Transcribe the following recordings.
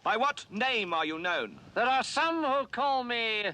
By what name are you known? There are some who call me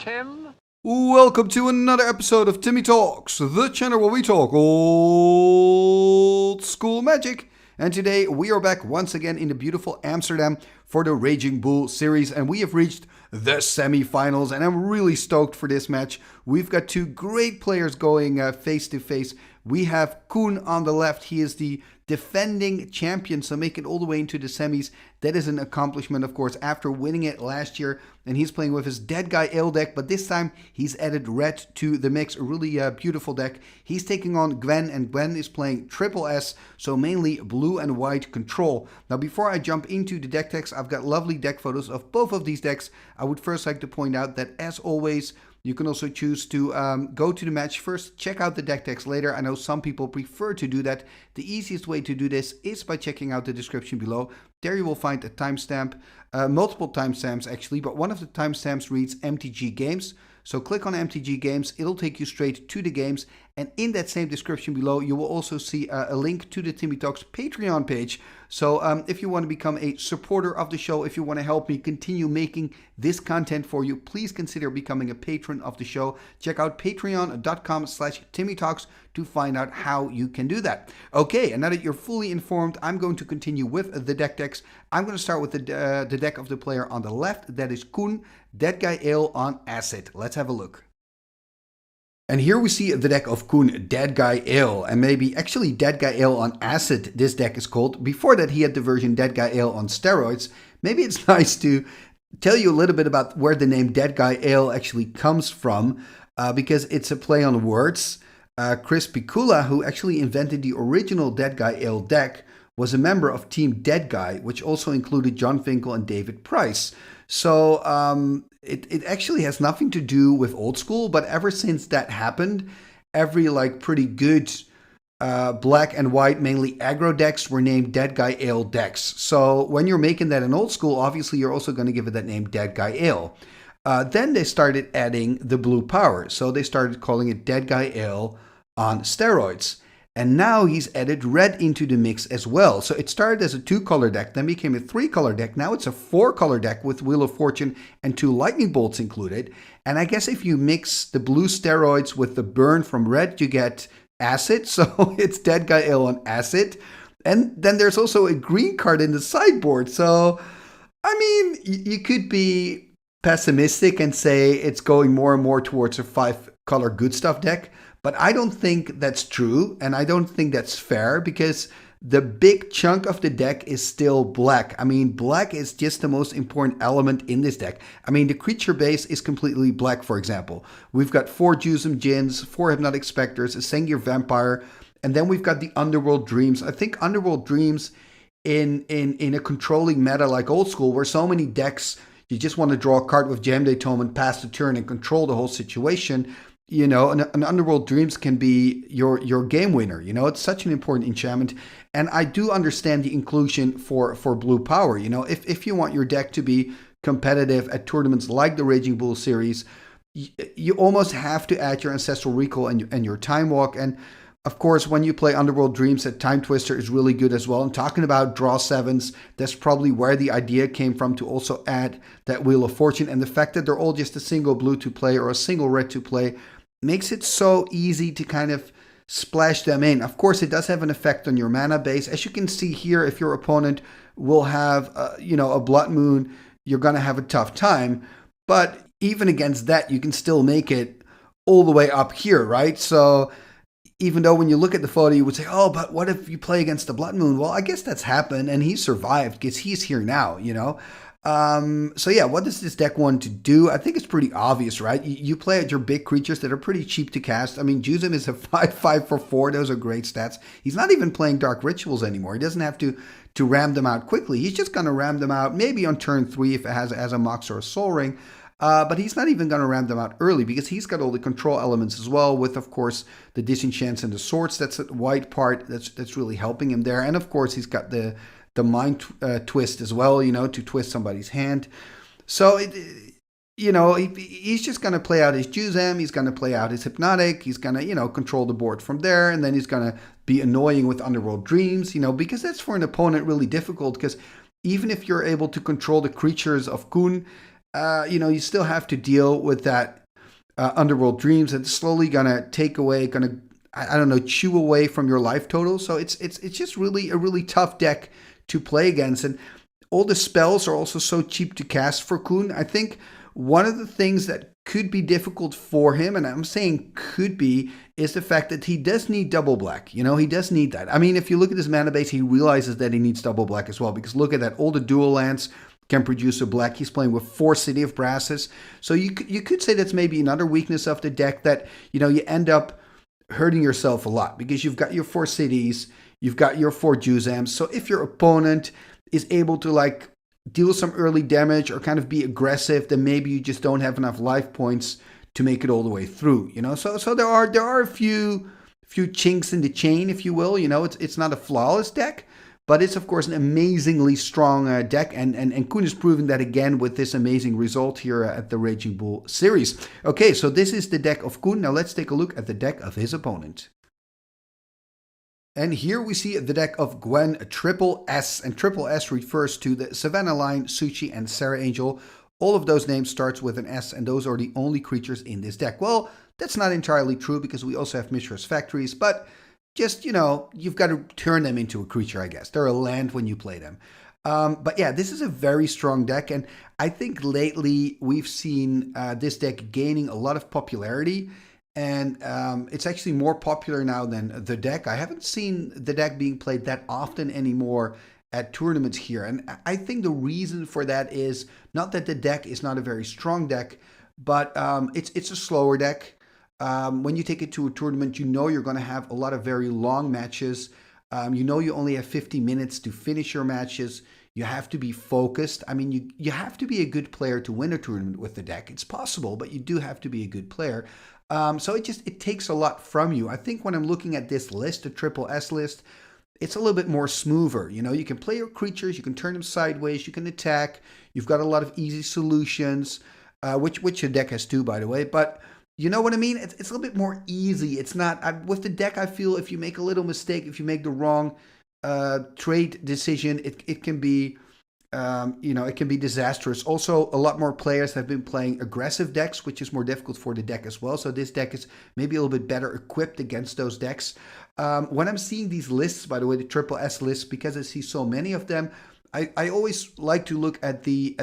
Tim. Welcome to another episode of Timmy Talks, the channel where we talk old school magic. And today we are back once again in the beautiful Amsterdam for the Raging Bull series, and we have reached the semi-finals, and I'm really stoked for this match. We've got two great players going face to face. We have Koen on the left. He is the defending champion, so make it all the way into the semis. That is an accomplishment, of course, after winning it last year. And he's playing with his Deadguy Ale deck, but this time he's added red to the mix. A really beautiful deck. He's taking on Gwenn, and Gwenn is playing triple S, so mainly blue and white control. Now, before I jump into the deck text, I've got lovely deck photos of both of these decks. I would first like to point out that, as always, you can also choose to go to the match first, check out the deck text later. I know some people prefer to do that. The easiest way to do this is by checking out the description below. There you will find a timestamp, multiple timestamps actually, but one of the timestamps reads MTG Games. So click on MTG Games, it'll take you straight to the games. And in that same description below, you will also see a link to the Timmy Talks Patreon page. So if you want to become a supporter of the show, if you want to help me continue making this content for you, please consider becoming a patron of the show. Check out patreon.com/TimmyTalks to find out how you can do that. Okay, and now that you're fully informed, I'm going to continue with the deck decks. I'm going to start with the deck of the player on the left. That is Koen, Deadguy Ale on Acid. Let's have a look. And here we see the deck of Koen, Deadguy Ale, and maybe actually Deadguy Ale on Acid, this deck is called. Before that, he had the version Deadguy Ale on Steroids. Maybe it's nice to tell you a little bit about where the name Deadguy Ale actually comes from, because it's a play on words. Chris Pikula, who actually invented the original Deadguy Ale deck, was a member of Team Deadguy, which also included John Finkel and David Price. So it actually has nothing to do with old school, but ever since that happened, every pretty good black and white, mainly aggro decks were named Deadguy Ale decks. So when you're making that in old school, obviously you're also going to give it that name Deadguy Ale. Then they started adding the blue power, so they started calling it Deadguy Ale on Steroids. And now he's added red into the mix as well. So it started as a 2-color deck, then became a 3-color deck. Now it's a 4-color deck with Wheel of Fortune and 2 lightning bolts included. And I guess if you mix the blue steroids with the burn from red, you get acid. So it's Deadguy Ale on Acid. And then there's also a green card in the sideboard. So, I mean, you could be pessimistic and say it's going more and more towards a 5-color good stuff deck. But I don't think that's true, and I don't think that's fair, because the big chunk of the deck is still black. I mean, black is just the most important element in this deck. I mean, the creature base is completely black, for example. We've got 4 Juzam Djinns, 4 Hypnotic Specters, a Sengir Vampire, and then we've got the Underworld Dreams. I think Underworld Dreams in a controlling meta like old school, where so many decks, you just want to draw a card with Jam Day Tome and pass the turn and control the whole situation. You know, an Underworld Dreams can be your game winner. You know, it's such an important enchantment. And I do understand the inclusion for blue power. You know, if you want your deck to be competitive at tournaments like the Raging Bull series, you almost have to add your Ancestral Recall and your Time Walk. And of course, when you play Underworld Dreams, that Time Twister is really good as well. And talking about draw 7s, that's probably where the idea came from, to also add that Wheel of Fortune. And the fact that they're all just a single blue to play or a single red to play makes it so easy to kind of splash them in. Of course, it does have an effect on your mana base. As you can see here, if your opponent will have, a Blood Moon, you're going to have a tough time. But even against that, you can still make it all the way up here, right? So even though when you look at the photo, you would say, oh, but what if you play against the Blood Moon? Well, I guess that's happened, and he survived because he's here now, you know? So yeah, what does this deck want to do? I think it's pretty obvious, right? You play at your big creatures that are pretty cheap to cast. I mean, Juzam is a 5/5 for 4. Those are great stats. He's not even playing Dark Rituals anymore. He doesn't have to ram them out quickly. He's just going to ram them out maybe on turn 3 if it has a Mox or a Soul Ring. But he's not even going to ram them out early, because he's got all the control elements as well, with, of course, the Disenchants and the Swords. That's a white part that's really helping him there. And, of course, he's got the Mind Twist as well, you know, to twist somebody's hand. So he's just going to play out his Juzam, he's going to play out his Hypnotic, he's going to, control the board from there, and then he's going to be annoying with Underworld Dreams, because that's for an opponent really difficult, because even if you're able to control the creatures of Koen, you still have to deal with that Underworld Dreams that's slowly going to take away, chew away from your life total. So it's just really a really tough deck to play against. And all the spells are also so cheap to cast for Koen. I think one of the things that could be difficult for him, and I'm saying could be, is the fact that he does need double black. He does need that. I mean, if you look at his mana base, he realizes that he needs double black as well, because look at that, all the dual lands can produce a black. He's playing with 4 City of Brasses. So you could say that's maybe another weakness of the deck, that, you end up hurting yourself a lot, because you've got your 4 cities, you've got your 4 Juzams. So if your opponent is able to deal some early damage or kind of be aggressive, then maybe you just don't have enough life points to make it all the way through. So there are a few chinks in the chain, if you will. It's not a flawless deck, but it's of course an amazingly strong deck, and Koen is proving that again with this amazing result here at the Raging Bull series. Okay, so this is the deck of Koen. Now let's take a look at the deck of his opponent. And here we see the deck of Gwenn, Triple S, and Triple S refers to the Savannah Line, Suchi, and Sarah Angel. All of those names starts with an S, and those are the only creatures in this deck. Well, that's not entirely true, because we also have Mishra's Factories, but just, you've got to turn them into a creature, I guess. They're a land when you play them. But yeah, this is a very strong deck, and I think lately we've seen this deck gaining a lot of popularity. And it's actually more popular now than the deck. I haven't seen the deck being played that often anymore at tournaments here. And I think the reason for that is not that the deck is not a very strong deck, but it's a slower deck. When you take it to a tournament, you're going to have a lot of very long matches. You only have 50 minutes to finish your matches. You have to be focused. I mean, you have to be a good player to win a tournament with the deck. It's possible, but you do have to be a good player. So it takes a lot from you. I think when I'm looking at this list, the Triple S list, it's a little bit more smoother. You can play your creatures, you can turn them sideways, you can attack. You've got a lot of easy solutions, which your deck has too, by the way. But you know what I mean? It's a little bit more easy. It's not with the deck. I feel if you make a little mistake, if you make the wrong trade decision, it can be. It can be disastrous. Also, a lot more players have been playing aggressive decks, which is more difficult for the deck as well. So this deck is maybe a little bit better equipped against those decks. When I'm seeing these lists, by the way, the Triple S lists, because I see so many of them, I always like to look at the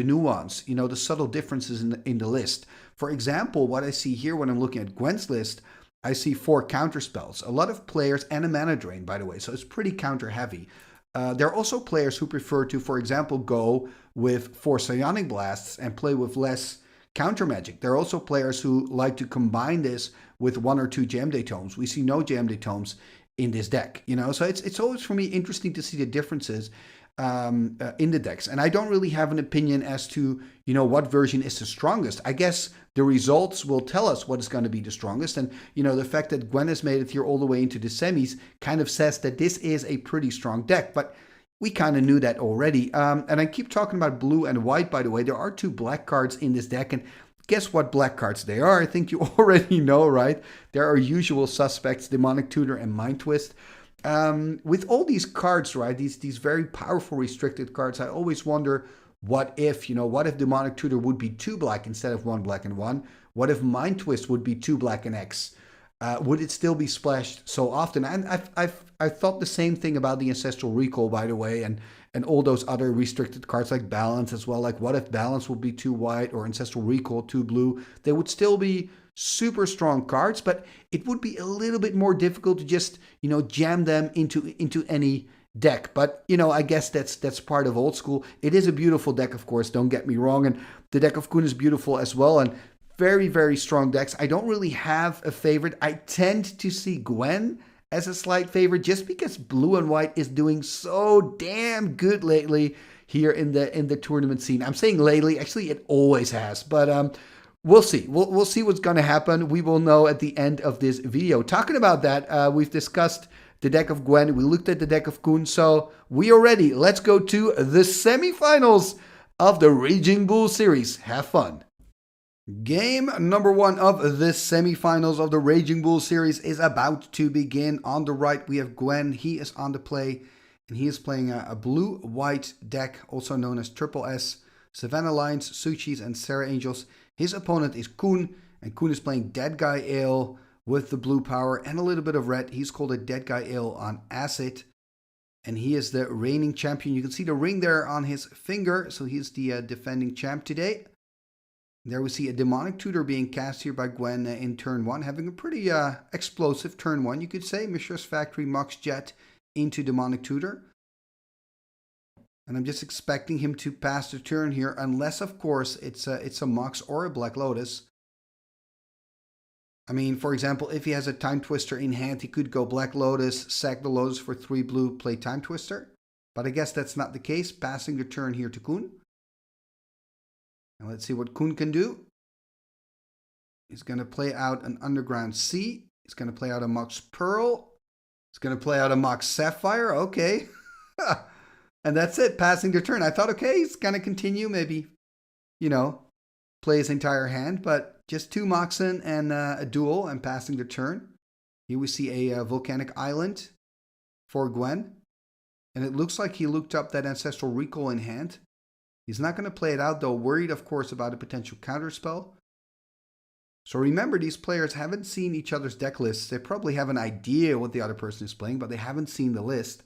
nuance, the subtle differences in the list. For example, what I see here when I'm looking at Gwenn's list, I see 4 counter spells, a lot of players, and a mana drain, by the way. So it's pretty counter heavy. There are also players who prefer to, for example, go with 4 Psionic Blasts and play with less counter magic. There are also players who like to combine this with 1 or 2 Jam Day Tomes. We see no Jam Day Tomes in this deck, So it's always for me interesting to see the differences in the decks. And I don't really have an opinion as to, what version is the strongest. I guess the results will tell us what is going to be the strongest. And, the fact that Gwenn has made it here all the way into the semis kind of says that this is a pretty strong deck. But we kind of knew that already. And I keep talking about blue and white, by the way. There are 2 black cards in this deck. And guess what black cards they are? I think you already know, right? There are usual suspects, Demonic Tutor and Mind Twist. With all these cards, right, these very powerful restricted cards, I always wonder, what if Demonic Tutor would be 2 black instead of 1 black and 1? What if Mind Twist would be 2 black and X? Would it still be splashed so often? And I've thought the same thing about the Ancestral Recall, by the way, and all those other restricted cards like Balance as well. Like, what if Balance would be 2 white or Ancestral Recall 2 blue? They would still be super strong cards, but it would be a little bit more difficult to just, jam them into any deck. But, I guess that's part of old school. It is a beautiful deck, of course, don't get me wrong. And the deck of Koen is beautiful as well. And very, very strong decks. I don't really have a favorite. I tend to see Gwenn as a slight favorite just because blue and white is doing so damn good lately here in the tournament scene. I'm saying lately, actually it always has, but we'll see. We'll see what's going to happen. We will know at the end of this video. Talking about that, we've discussed the deck of Gwenn. We looked at the deck of Koen. So we are ready. Let's go to the semifinals of the Raging Bull series. Have fun. Game number 1 of the semi-finals of the Raging Bull series is about to begin. On the right, we have Gwenn. He is on the play, and he is playing a blue-white deck, also known as Triple S, Savannah Lions, Suchis, and Sarah Angels. His opponent is Koen, and Koen is playing Deadguy Ale with the blue power and a little bit of red. He's called a Deadguy Ale on acid, and he is the reigning champion. You can see the ring there on his finger, so he's the defending champ today. There we see a demonic tutor being cast here by Gwenn in turn 1, having a pretty explosive turn 1, you could say. Mishra's Factory, Mox Jet into demonic tutor. And I'm just expecting him to pass the turn here, unless, of course, it's a Mox or a Black Lotus. I mean, for example, if he has a Time Twister in hand, he could go Black Lotus, sack the Lotus for 3 blue, play Time Twister. But I guess that's not the case, passing the turn here to Koen. Now let's see what Koen can do. He's going to play out an Underground Sea. He's going to play out a Mox Pearl. He's going to play out a Mox Sapphire. Okay. And that's it, passing the turn. I thought, okay, he's going to continue, maybe, you know, play his entire hand. But just 2 Moxen and a duel and passing the turn. Here we see a Volcanic Island for Gwenn. And it looks like he looked up that Ancestral Recall in hand. He's not going to play it out, though, worried, of course, about a potential counterspell. So remember, these players haven't seen each other's deck lists. They probably have an idea what the other person is playing, but they haven't seen the list.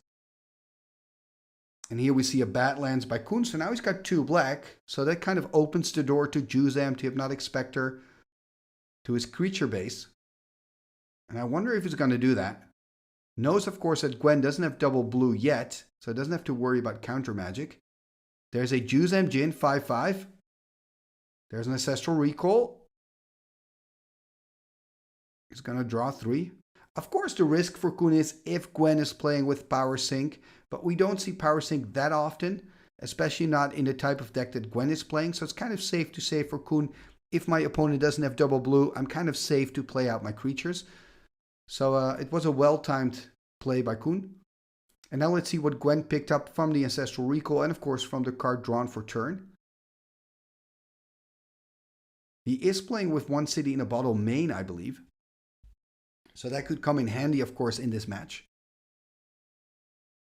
And here we see a Badlands by Koen. So now he's got 2 black. So that kind of opens the door to Juzam, to Hypnotic Spectre, to his creature base. And I wonder if he's going to do that. Knows, of course, that Gwenn doesn't have double blue yet, so it doesn't have to worry about counter magic. There's a Juzam Jin 5/5. There's an Ancestral Recall. He's going to draw 3. Of course, the risk for Koen is if Gwenn is playing with Power Sync, but we don't see Power Sync that often, especially not in the type of deck that Gwenn is playing. So it's kind of safe to say for Koen, if my opponent doesn't have double blue, I'm kind of safe to play out my creatures. So it was a well-timed play by Koen. And now let's see what Gwenn picked up from the Ancestral Recall and, of course, from the card drawn for turn. He is playing with 1 City in a Bottle main, I believe. So that could come in handy, of course, in this match.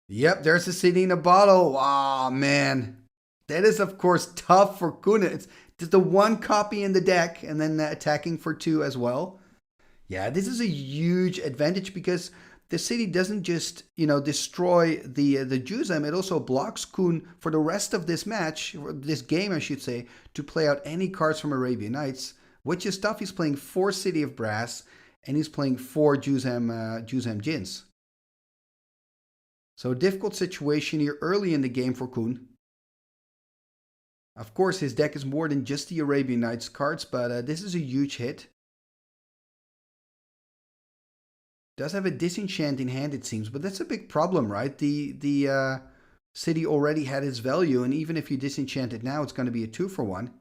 Yep, there's a City in a Bottle. Wow, man. That is, of course, tough for Koen. It's just the 1 copy in the deck and then attacking for 2 as well. Yeah, this is a huge advantage because the City doesn't just, destroy the Juzam. It also blocks Koen for the rest of this match, or this game, I should say, to play out any cards from Arabian Nights, which is tough. He's playing 4 City of Brass, and he's playing 4 Juzam Jins. So a difficult situation here early in the game for Koen. Of course, his deck is more than just the Arabian Nights cards, but this is a huge hit. Does have a Disenchant in hand, it seems, but that's a big problem, right? The City already had its value, and even if you disenchant it now, it's going to be a 2-for-1.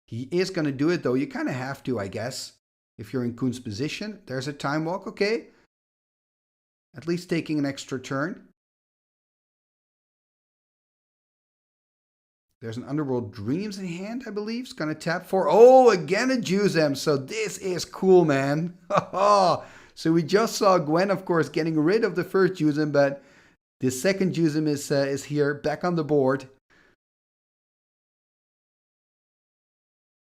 He is going to do it, though. You kind of have to, I guess, if you're in Koen's position. There's a Time Walk, okay. At least taking an extra turn. There's an Underworld Dreams in hand, I believe. It's going to tap for... Oh, again a Juzam. So this is cool, man. So we just saw Gwenn, of course, getting rid of the first Juzam, but the second Juzam is here, back on the board.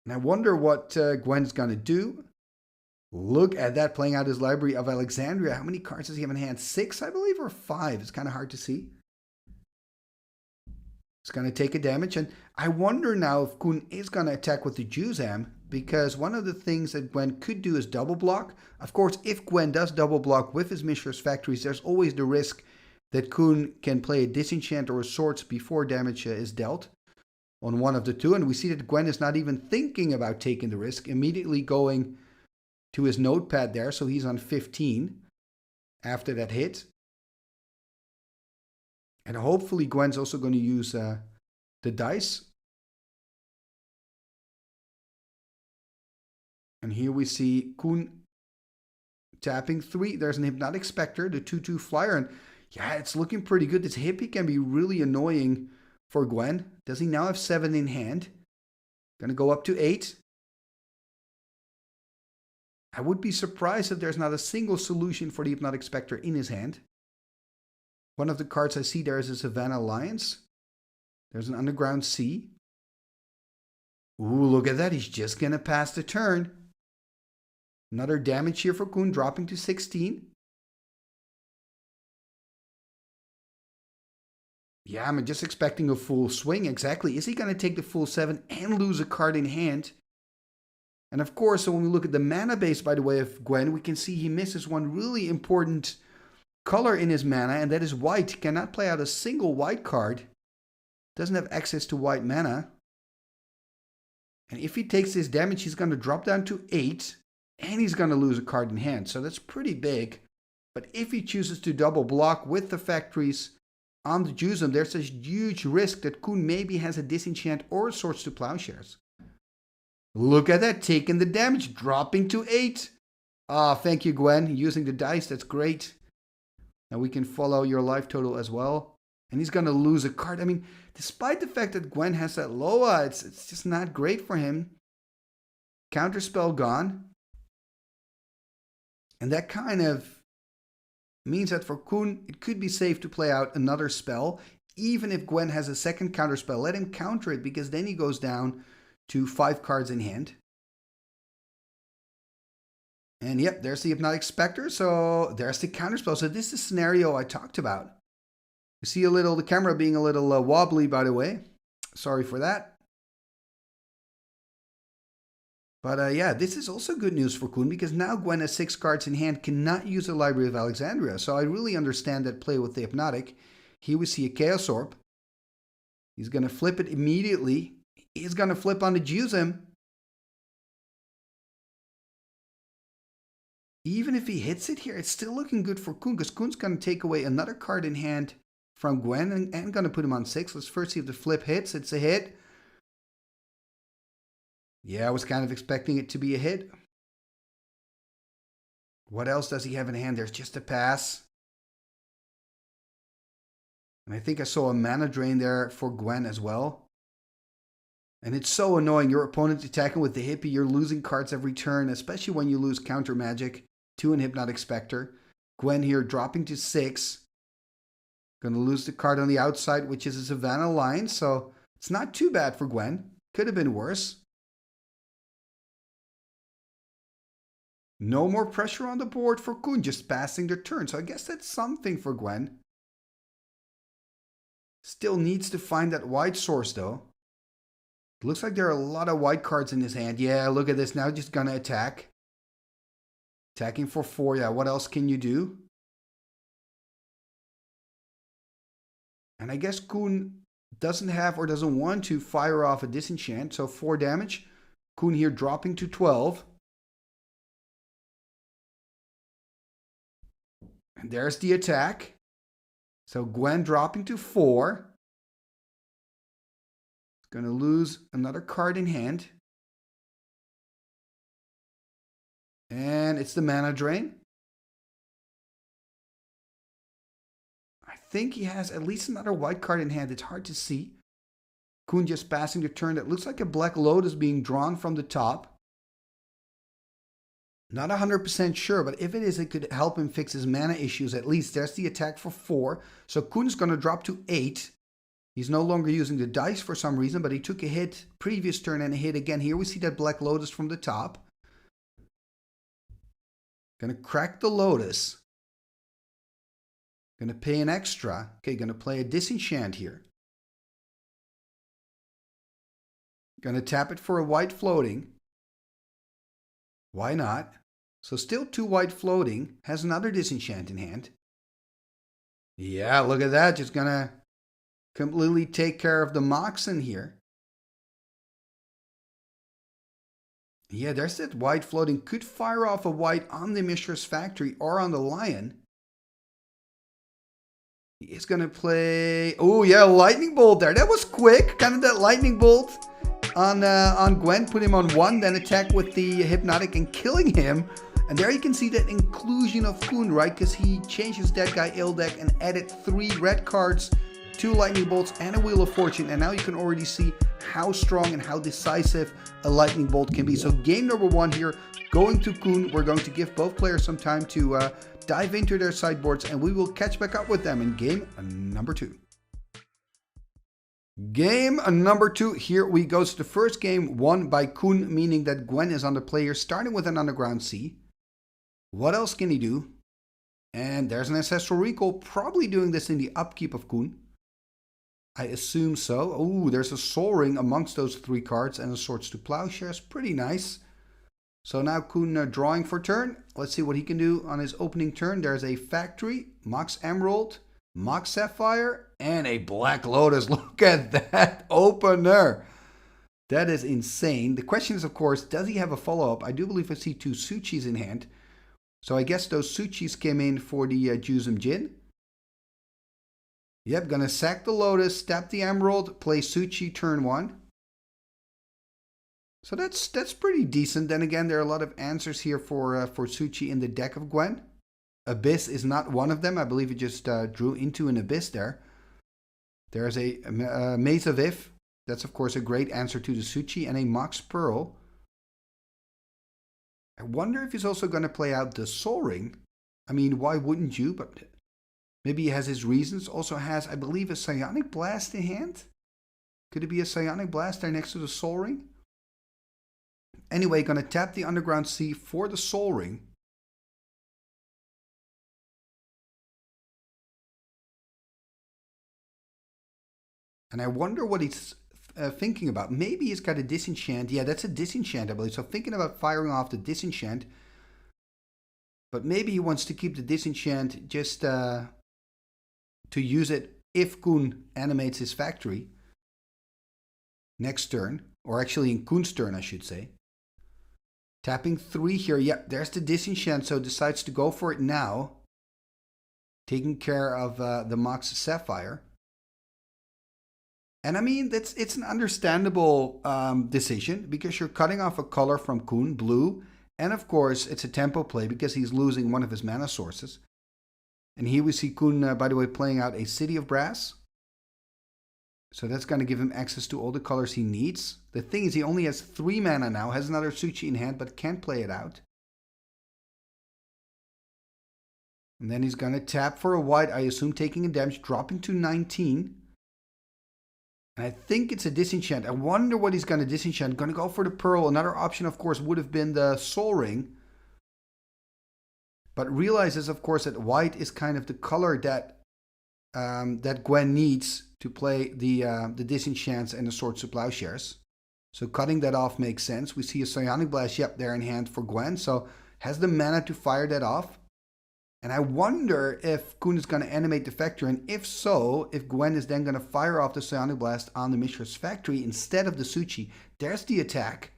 And I wonder what Gwenn's going to do. Look at that, playing out his Library of Alexandria. How many cards does he have in hand? 6, I believe, or 5? It's kind of hard to see. It's going to take a damage. And I wonder now if Koen is going to attack with the Juzam, because one of the things that Gwenn could do is double block. Of course, if Gwenn does double block with his Mishra's Factories, there's always the risk that Koen can play a Disenchant or a Swords before damage is dealt on one of the 2. And we see that Gwenn is not even thinking about taking the risk, immediately going to his notepad there. So he's on 15 after that hit. And hopefully Gwenn's also going to use the dice. And here we see Koen tapping 3. There's an Hypnotic Spectre, the 2/2 flyer. And yeah, it's looking pretty good. This hippie can be really annoying for Gwenn. Does he now have 7 in hand? Gonna go up to 8. I would be surprised if there's not a single solution for the Hypnotic Spectre in his hand. One of the cards I see there is a Savannah Alliance. There's an Underground Sea. Ooh, look at that. He's just gonna pass the turn. Another damage here for Koen, dropping to 16. Yeah, I'm just expecting a full swing. Exactly. Is he going to take the full 7 and lose a card in hand? And of course, so when we look at the mana base, by the way, of Gwenn, we can see he misses one really important color in his mana, and that is white. He cannot play out a single white card. Doesn't have access to white mana. And if he takes this damage, he's going to drop down to 8, and he's going to lose a card in hand. So that's pretty big. But if he chooses to double block with the factories on the Juzam, there's a huge risk that Koen maybe has a Disenchant or a Swords to Plowshares. Look at that, taking the damage, dropping to 8. Ah, thank you, Gwenn, using the dice, that's great. Now we can follow your life total as well. And he's going to lose a card. I mean, despite the fact that Gwenn has that Loa, it's just not great for him. Counterspell gone. And that kind of means that for Koen, it could be safe to play out another spell. Even if Gwenn has a second counterspell, let him counter it, because then he goes down to 5 cards in hand. And yep, there's the Hypnotic Spectre. So there's the counterspell. So this is the scenario I talked about. You see the camera being a little wobbly, by the way. Sorry for that. But yeah, this is also good news for Koen, because now Gwenn has 6 cards in hand, cannot use the Library of Alexandria. So I really understand that play with the Hypnotic. Here we see a Chaos Orb. He's going to flip it immediately. He's going to flip on the Juzam. Even if he hits it here, it's still looking good for Koen, because Koen's going to take away another card in hand from Gwenn and going to put him on 6. Let's first see if the flip hits. It's a hit. Yeah, I was kind of expecting it to be a hit. What else does he have in hand? There's just a pass. And I think I saw a mana drain there for Gwenn as well. And it's so annoying. Your opponent's attacking with the hippie. You're losing cards every turn, especially when you lose counter magic to an Hypnotic Spectre. Gwenn here dropping to 6. Going to lose the card on the outside, which is a Savannah line. So it's not too bad for Gwenn. Could have been worse. No more pressure on the board for Koen, just passing their turn. So I guess that's something for Gwenn. Still needs to find that white source though. It looks like there are a lot of white cards in his hand. Yeah, look at this now, just gonna attack. Attacking for 4, yeah, what else can you do? And I guess Koen doesn't have or doesn't want to fire off a Disenchant. So 4 damage. Koen here dropping to 12. And there's the attack. So Gwenn dropping to 4. Going to lose another card in hand. And it's the mana drain. I think he has at least another white card in hand. It's hard to see. Koen just passing the turn. That looks like a Black Lotus being drawn from the top. Not 100% sure, but if it is, it could help him fix his mana issues at least. There's the attack for 4. So Koen's going to drop to 8. He's no longer using the dice for some reason, but he took a hit previous turn and a hit again. Here we see that Black Lotus from the top. Going to crack the Lotus. Going to pay an extra. Okay, going to play a Disenchant here. Going to tap it for a white floating. Why not? So still 2 white floating. Has another Disenchant in hand. Yeah, look at that. Just going to completely take care of the Moxen here. Yeah, there's that white floating. Could fire off a white on the Mishra's Factory or on the Lion. He is going to play... Oh, yeah, Lightning Bolt there. That was quick. Kind of that Lightning Bolt on Gwenn. Put him on 1, then attack with the Hypnotic and killing him. And there you can see that inclusion of Koen, right? Because he changed his Deadguy Ale deck and added 3 red cards 2 lightning bolts, and a Wheel of Fortune. And now you can already see how strong and how decisive a lightning bolt can be. So game number 1 here, going to Koen. We're going to give both players some time to dive into their sideboards, and we will catch back up with them in game number 2. Game number 2, here we go. So the first game won by Koen, meaning that Gwenn is on the play here, starting with an Underground Sea. What else can he do? And there's an Ancestral Recall, probably doing this in the upkeep of Koen. I assume so. Oh, there's a Soul Ring amongst those 3 cards and a Swords to Plowshares. Pretty nice. So now Koen drawing for turn. Let's see what he can do on his opening turn. There's a Factory, Mox Emerald, Mox Sapphire, and a Black Lotus. Look at that opener. That is insane. The question is, of course, does he have a follow-up? I do believe I see 2 Suchis in hand. So I guess those Suchis came in for the Juzam Jin. Yep, gonna sack the Lotus, tap the Emerald, play Suchi turn 1. So that's pretty decent. Then again, there are a lot of answers here for Suchi in the deck of Gwenn. Abyss is not one of them. I believe it just drew into an Abyss there. There's a Maze of If. That's of course a great answer to the Suchi, and a Mox Pearl. I wonder if he's also going to play out the Soul Ring. I mean, why wouldn't you? But maybe he has his reasons. Also has, I believe, a Psionic Blast in hand. Could it be a Psionic Blast there next to the Soul Ring? Anyway, going to tap the Underground Sea for the Soul Ring. And I wonder what he's thinking about. Maybe he's got a Disenchant. Yeah, that's a Disenchant, I believe. So thinking about firing off the Disenchant. But maybe he wants to keep the Disenchant just to use it if Koen animates his Factory next turn. Or actually in Koen's turn, I should say. Tapping 3 here. Yep, there's the Disenchant. So decides to go for it now. Taking care of the Mox Sapphire. And I mean, it's an understandable decision because you're cutting off a color from Koen, blue. And of course, it's a tempo play because he's losing one of his mana sources. And here we see Koen, by the way, playing out a City of Brass. So that's going to give him access to all the colors he needs. The thing is, he only has 3 mana now, has another Suchi in hand, but can't play it out. And then he's going to tap for a white, I assume taking a damage, dropping to 19. And I think it's a Disenchant. I wonder what he's going to Disenchant. Going to go for the Pearl. Another option, of course, would have been the Soul Ring. But realizes, of course, that white is kind of the color that that Gwenn needs to play the Disenchants and the Swords to Plowshares. So cutting that off makes sense. We see a Psionic Blast, yep, there in hand for Gwenn. So has the mana to fire that off. And I wonder if Koen is going to animate the Factory, and if so, if Gwenn is then going to fire off the Psionic Blast on the Mishra's Factory instead of the Suchi. There's the attack.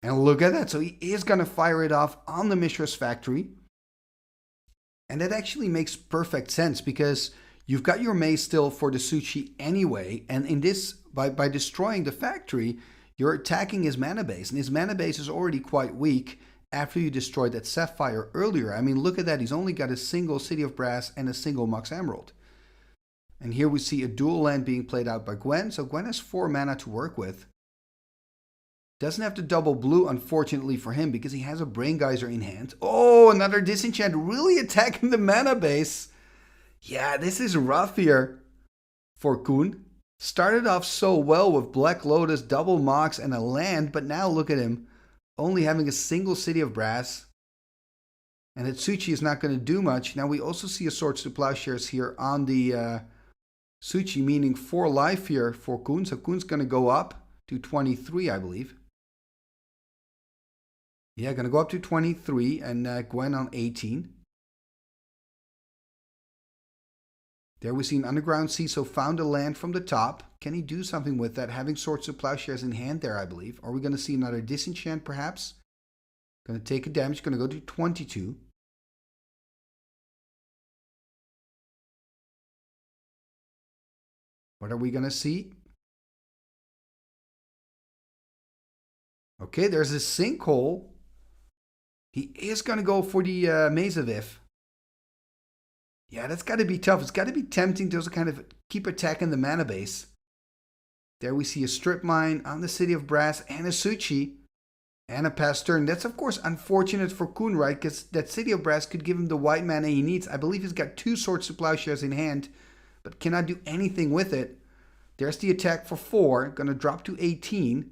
And look at that. So he is going to fire it off on the Mishra's Factory. And that actually makes perfect sense because you've got your maze still for the Suchi anyway. And in this, by destroying the Factory, you're attacking his mana base. And his mana base is already quite weak after you destroyed that Sapphire earlier. I mean, look at that. He's only got a single City of Brass and a single Mox Emerald. And here we see a dual land being played out by Gwenn. So Gwenn has 4 mana to work with. Doesn't have to double blue, unfortunately, for him because he has a Brain Geyser in hand. Oh, another Disenchant, really attacking the mana base. Yeah, this is rough here for Koen. Started off so well with Black Lotus, double Mox, and a land, but now look at him. Only having a single City of Brass. And Suchi is not going to do much. Now we also see a Swords to Plowshares here on the Suchi, meaning 4 life here for Koen. So Koen's going to go up to 23, I believe. Yeah, going to go up to 23 and Gwenn on 18. There we see an Underground Sea, so found a land from the top. Can he do something with that? Having Swords to Plowshares in hand there, I believe. Are we going to see another Disenchant, perhaps? Going to take a damage, going to go to 22. What are we going to see? Okay, there's a Sinkhole. He is going to go for the Maze of If. Yeah, that's got to be tough. It's got to be tempting to also kind of keep attacking the mana base. There we see a strip mine on the City of Brass and a Suchi and a pass turn. That's of course unfortunate for Koen, right? Because that City of Brass could give him the white mana he needs. I believe he's got 2 Swords to Plowshares in hand, but cannot do anything with it. There's the attack for 4, gonna drop to 18.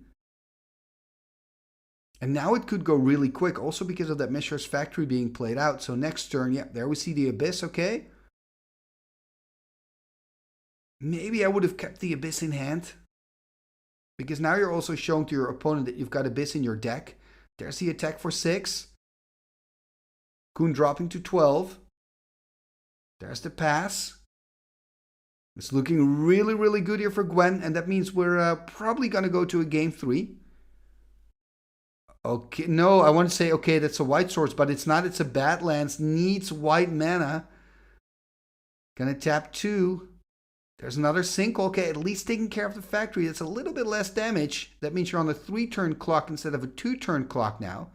And now it could go really quick, also because of that Mishra's Factory being played out. So next turn, yeah, there we see the Abyss, okay. Maybe I would have kept the Abyss in hand, because now you're also showing to your opponent that you've got Abyss in your deck. There's the attack for 6. Koen dropping to 12. There's the pass. It's looking really, really good here for Gwenn, and that means we're probably going to go to a game 3. Okay, no, I want to say, okay, that's a white source, but it's not. It's a Badlands. Needs white mana. Gonna tap 2. There's another single. Okay, at least taking care of the factory. That's a little bit less damage. That means you're on a 3-turn clock instead of a 2-turn clock now.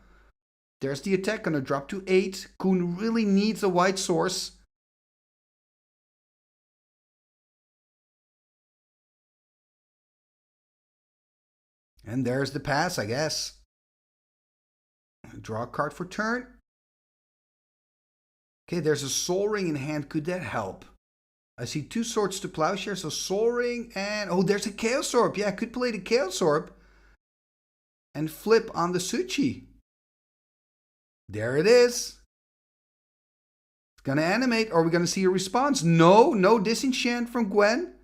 There's the attack. Gonna drop to 8. Koen really needs a white source. And there's the pass, I guess. Draw a card for turn. Okay, there's a Soul Ring in hand. Could that help? I see 2 Swords to Plowshare, so Soul Ring and... oh, there's a Chaos Orb. Yeah, I could play the Chaos Orb and flip on the Suchi. There it is. It's going to animate. Are we going to see a response? No, no disenchant from Gwenn.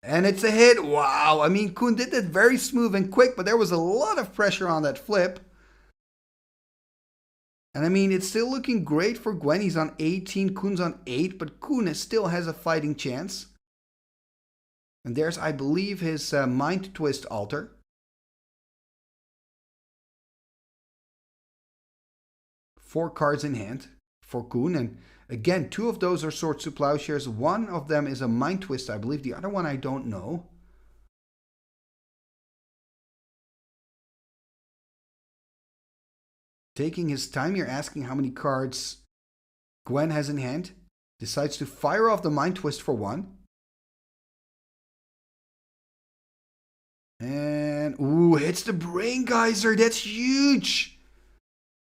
And it's a hit. Wow, I mean, Koen did that very smooth and quick, but there was a lot of pressure on that flip. And I mean, it's still looking great for Gwenn. He's on 18, Koen's on 8, but Koen still has a fighting chance. And there's, I believe, his Mind Twist altar. Four cards in hand for Koen. And again, 2 of those are Swords to Plowshares. 1 of them is a Mind Twist, I believe. The other one I don't know. Taking his time here, asking how many cards Gwenn has in hand. Decides to fire off the Mind Twist for 1. And, ooh, hits the Brain Geyser. That's huge.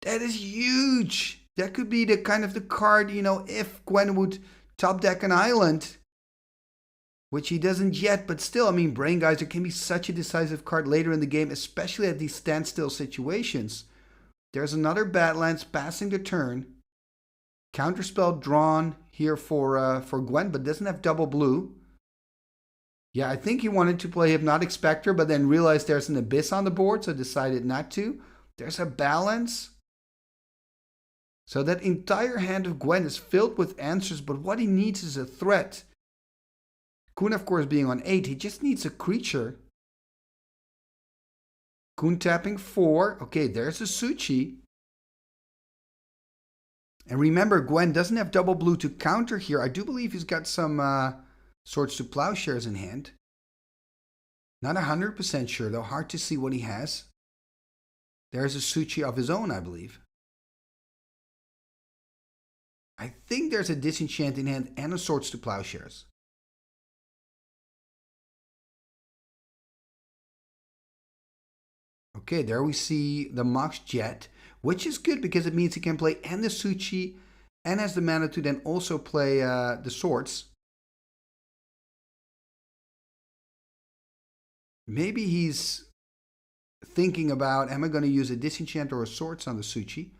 That is huge. That could be the kind of the card, you know, if Gwenn would top deck an island. Which he doesn't yet, but still, I mean, Brain Geyser can be such a decisive card later in the game, especially at these standstill situations. There's another Badlands passing the turn. Counterspell drawn here for Gwenn, but doesn't have double blue. Yeah, I think he wanted to play Hypnotic Spectre, but then realized there's an Abyss on the board, so decided not to. There's a Balance. So that entire hand of Gwenn is filled with answers, but what he needs is a threat. Koen, of course, being on 8, he just needs a creature. Koen tapping 4. Okay, there's a Suchi. And remember, Gwenn doesn't have double blue to counter here. I do believe he's got some Swords to Plowshares in hand. Not 100% sure, though. Hard to see what he has. There's a Suchi of his own, I believe. I think there's a Disenchant in hand and a Swords to Plowshares. Okay, there we see the Mox Jet, which is good because it means he can play and the Suchi and has the mana to then also play the Swords. Maybe he's thinking about, am I going to use a Disenchant or a Swords on the Suchi?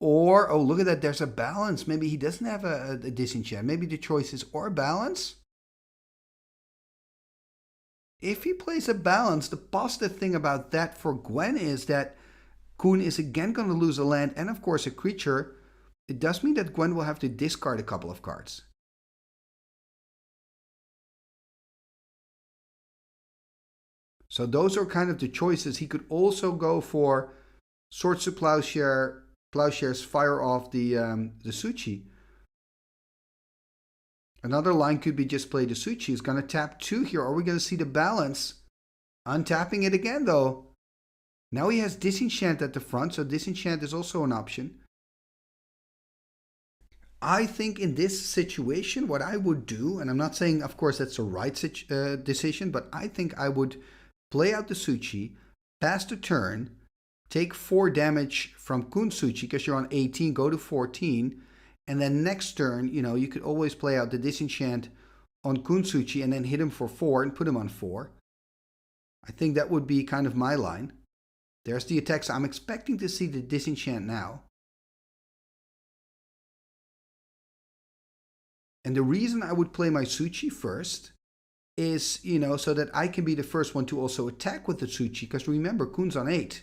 Or, oh, look at that, there's a Balance. Maybe he doesn't have a Disenchant. Maybe the choice is or Balance. If he plays a Balance, the positive thing about that for Gwenn is that Koen is again going to lose a land and of course a creature. It does mean that Gwenn will have to discard a couple of cards. So those are kind of the choices. He could also go for Swords to Plowshares, fire off the Suchi. Another line could be just play the Suchi. He's going to tap 2 here. Are we going to see the Balance? Untapping it again, though. Now he has Disenchant at the front, so Disenchant is also an option. I think in this situation, what I would do, and I'm not saying, of course, that's the right decision, but I think I would play out the Suchi, pass the turn, take 4 damage from Koen's Suchi, because you're on 18, go to 14, and then next turn, you know, you could always play out the disenchant on Koen's Suchi and then hit him for 4 and put him on 4. I think that would be kind of my line. There's the attacks. I'm expecting to see the disenchant now. And the reason I would play my Suchi first is, you know, so that I can be the first one to also attack with the Suchi. Because remember, Koen's on 8.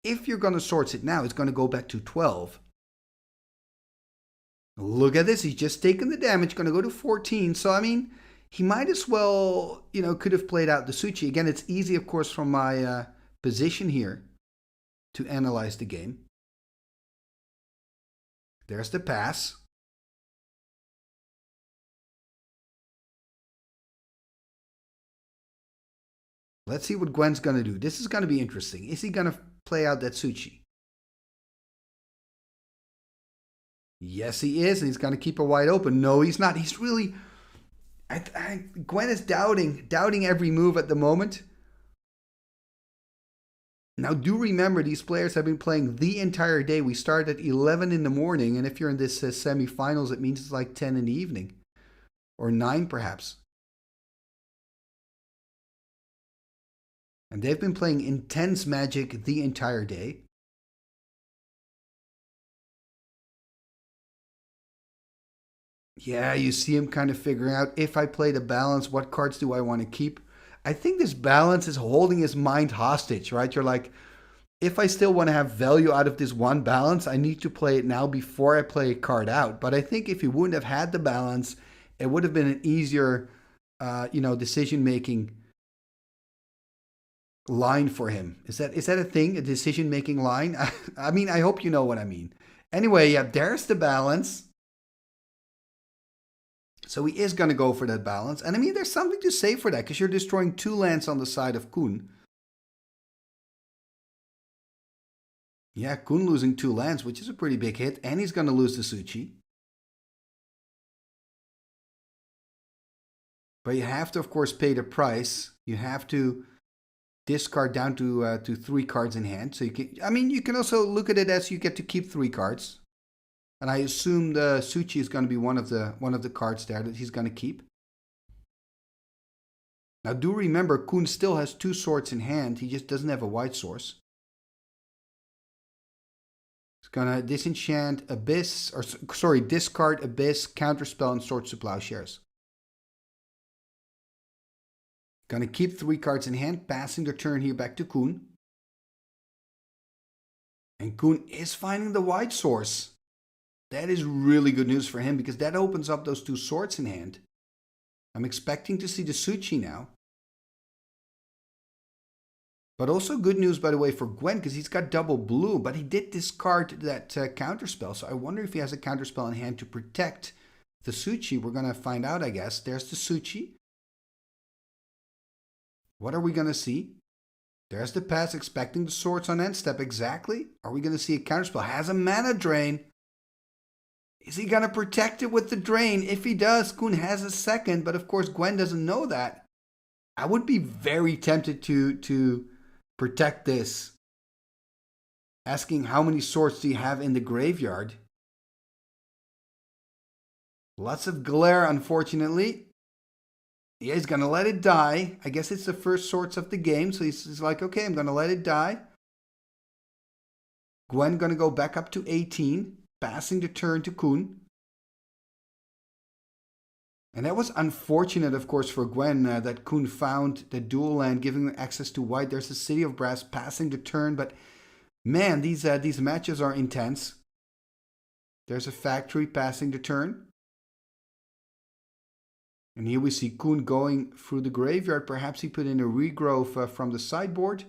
If you're going to Swords it now, it's going to go back to 12. Look at this. He's just taken the damage, going to go to 14. So, I mean, he might as well, you know, could have played out the Suchi. Again, it's easy, of course, from my position here to analyze the game. There's the pass. Let's see what Gwenn's going to do. This is going to be interesting. Is he going to play out that Suchi? Yes, he is. And he's going to keep it wide open. No, he's not. He's really... Gwenn is doubting every move at the moment. Now, do remember, these players have been playing the entire day. We start at 11 in the morning. And if you're in this semi-finals, it means it's like 10 in the evening. Or 9, perhaps. And they've been playing intense Magic the entire day. Yeah, you see him kind of figuring out, if I play the balance, what cards do I want to keep? I think this balance is holding his mind hostage, right? You're like, if I still want to have value out of this one balance, I need to play it now before I play a card out. But I think if he wouldn't have had the balance, it would have been an easier, decision-making line for him. Is that a thing? A decision-making line? I mean, I hope you know what I mean. Anyway, yeah, there's the balance. So he is going to go for that balance. And I mean, there's something to say for that, because you're destroying 2 lands on the side of Koen. Yeah, Koen losing 2 lands, which is a pretty big hit. And he's going to lose the Suchi. But you have to, of course, pay the price. You have to discard down to 3 cards in hand. So you can, I mean, you can also look at it as you get to keep 3 cards. And I assume the Suchi is going to be one of the cards there that he's going to keep. Now do remember, Koen still has 2 swords in hand. He just doesn't have a white source. He's going to disenchant Abyss, discard Abyss, Counterspell, and Swords to Plowshares. Going to keep 3 cards in hand, passing the turn here back to Koen. And Koen is finding the white source. That is really good news for him, because that opens up those 2 swords in hand. I'm expecting to see the Suchi now. But also good news, by the way, for Gwenn, because he's got double blue, but he did discard that counterspell. So I wonder if he has a counterspell in hand to protect the Suchi. We're going to find out, I guess. There's the Suchi. What are we going to see? There's the pass, expecting the swords on end step. Exactly. Are we going to see a counterspell? Has a mana drain. Is he going to protect it with the drain? If he does, Koen has a second, but of course Gwenn doesn't know that. I would be very tempted to protect this. Asking how many swords do you have in the graveyard? Lots of glare, unfortunately. Yeah, he's going to let it die. I guess it's the first swords of the game, so he's like, okay, I'm going to let it die. Gwenn going to go back up to 18. Passing the turn to Koen. And that was unfortunate, of course, for Gwenn, that Koen found the dual land, giving him access to white. There's the City of Brass passing the turn, but man, these matches are intense. There's a Factory passing the turn. And here we see Koen going through the graveyard. Perhaps he put in a regrowth from the sideboard.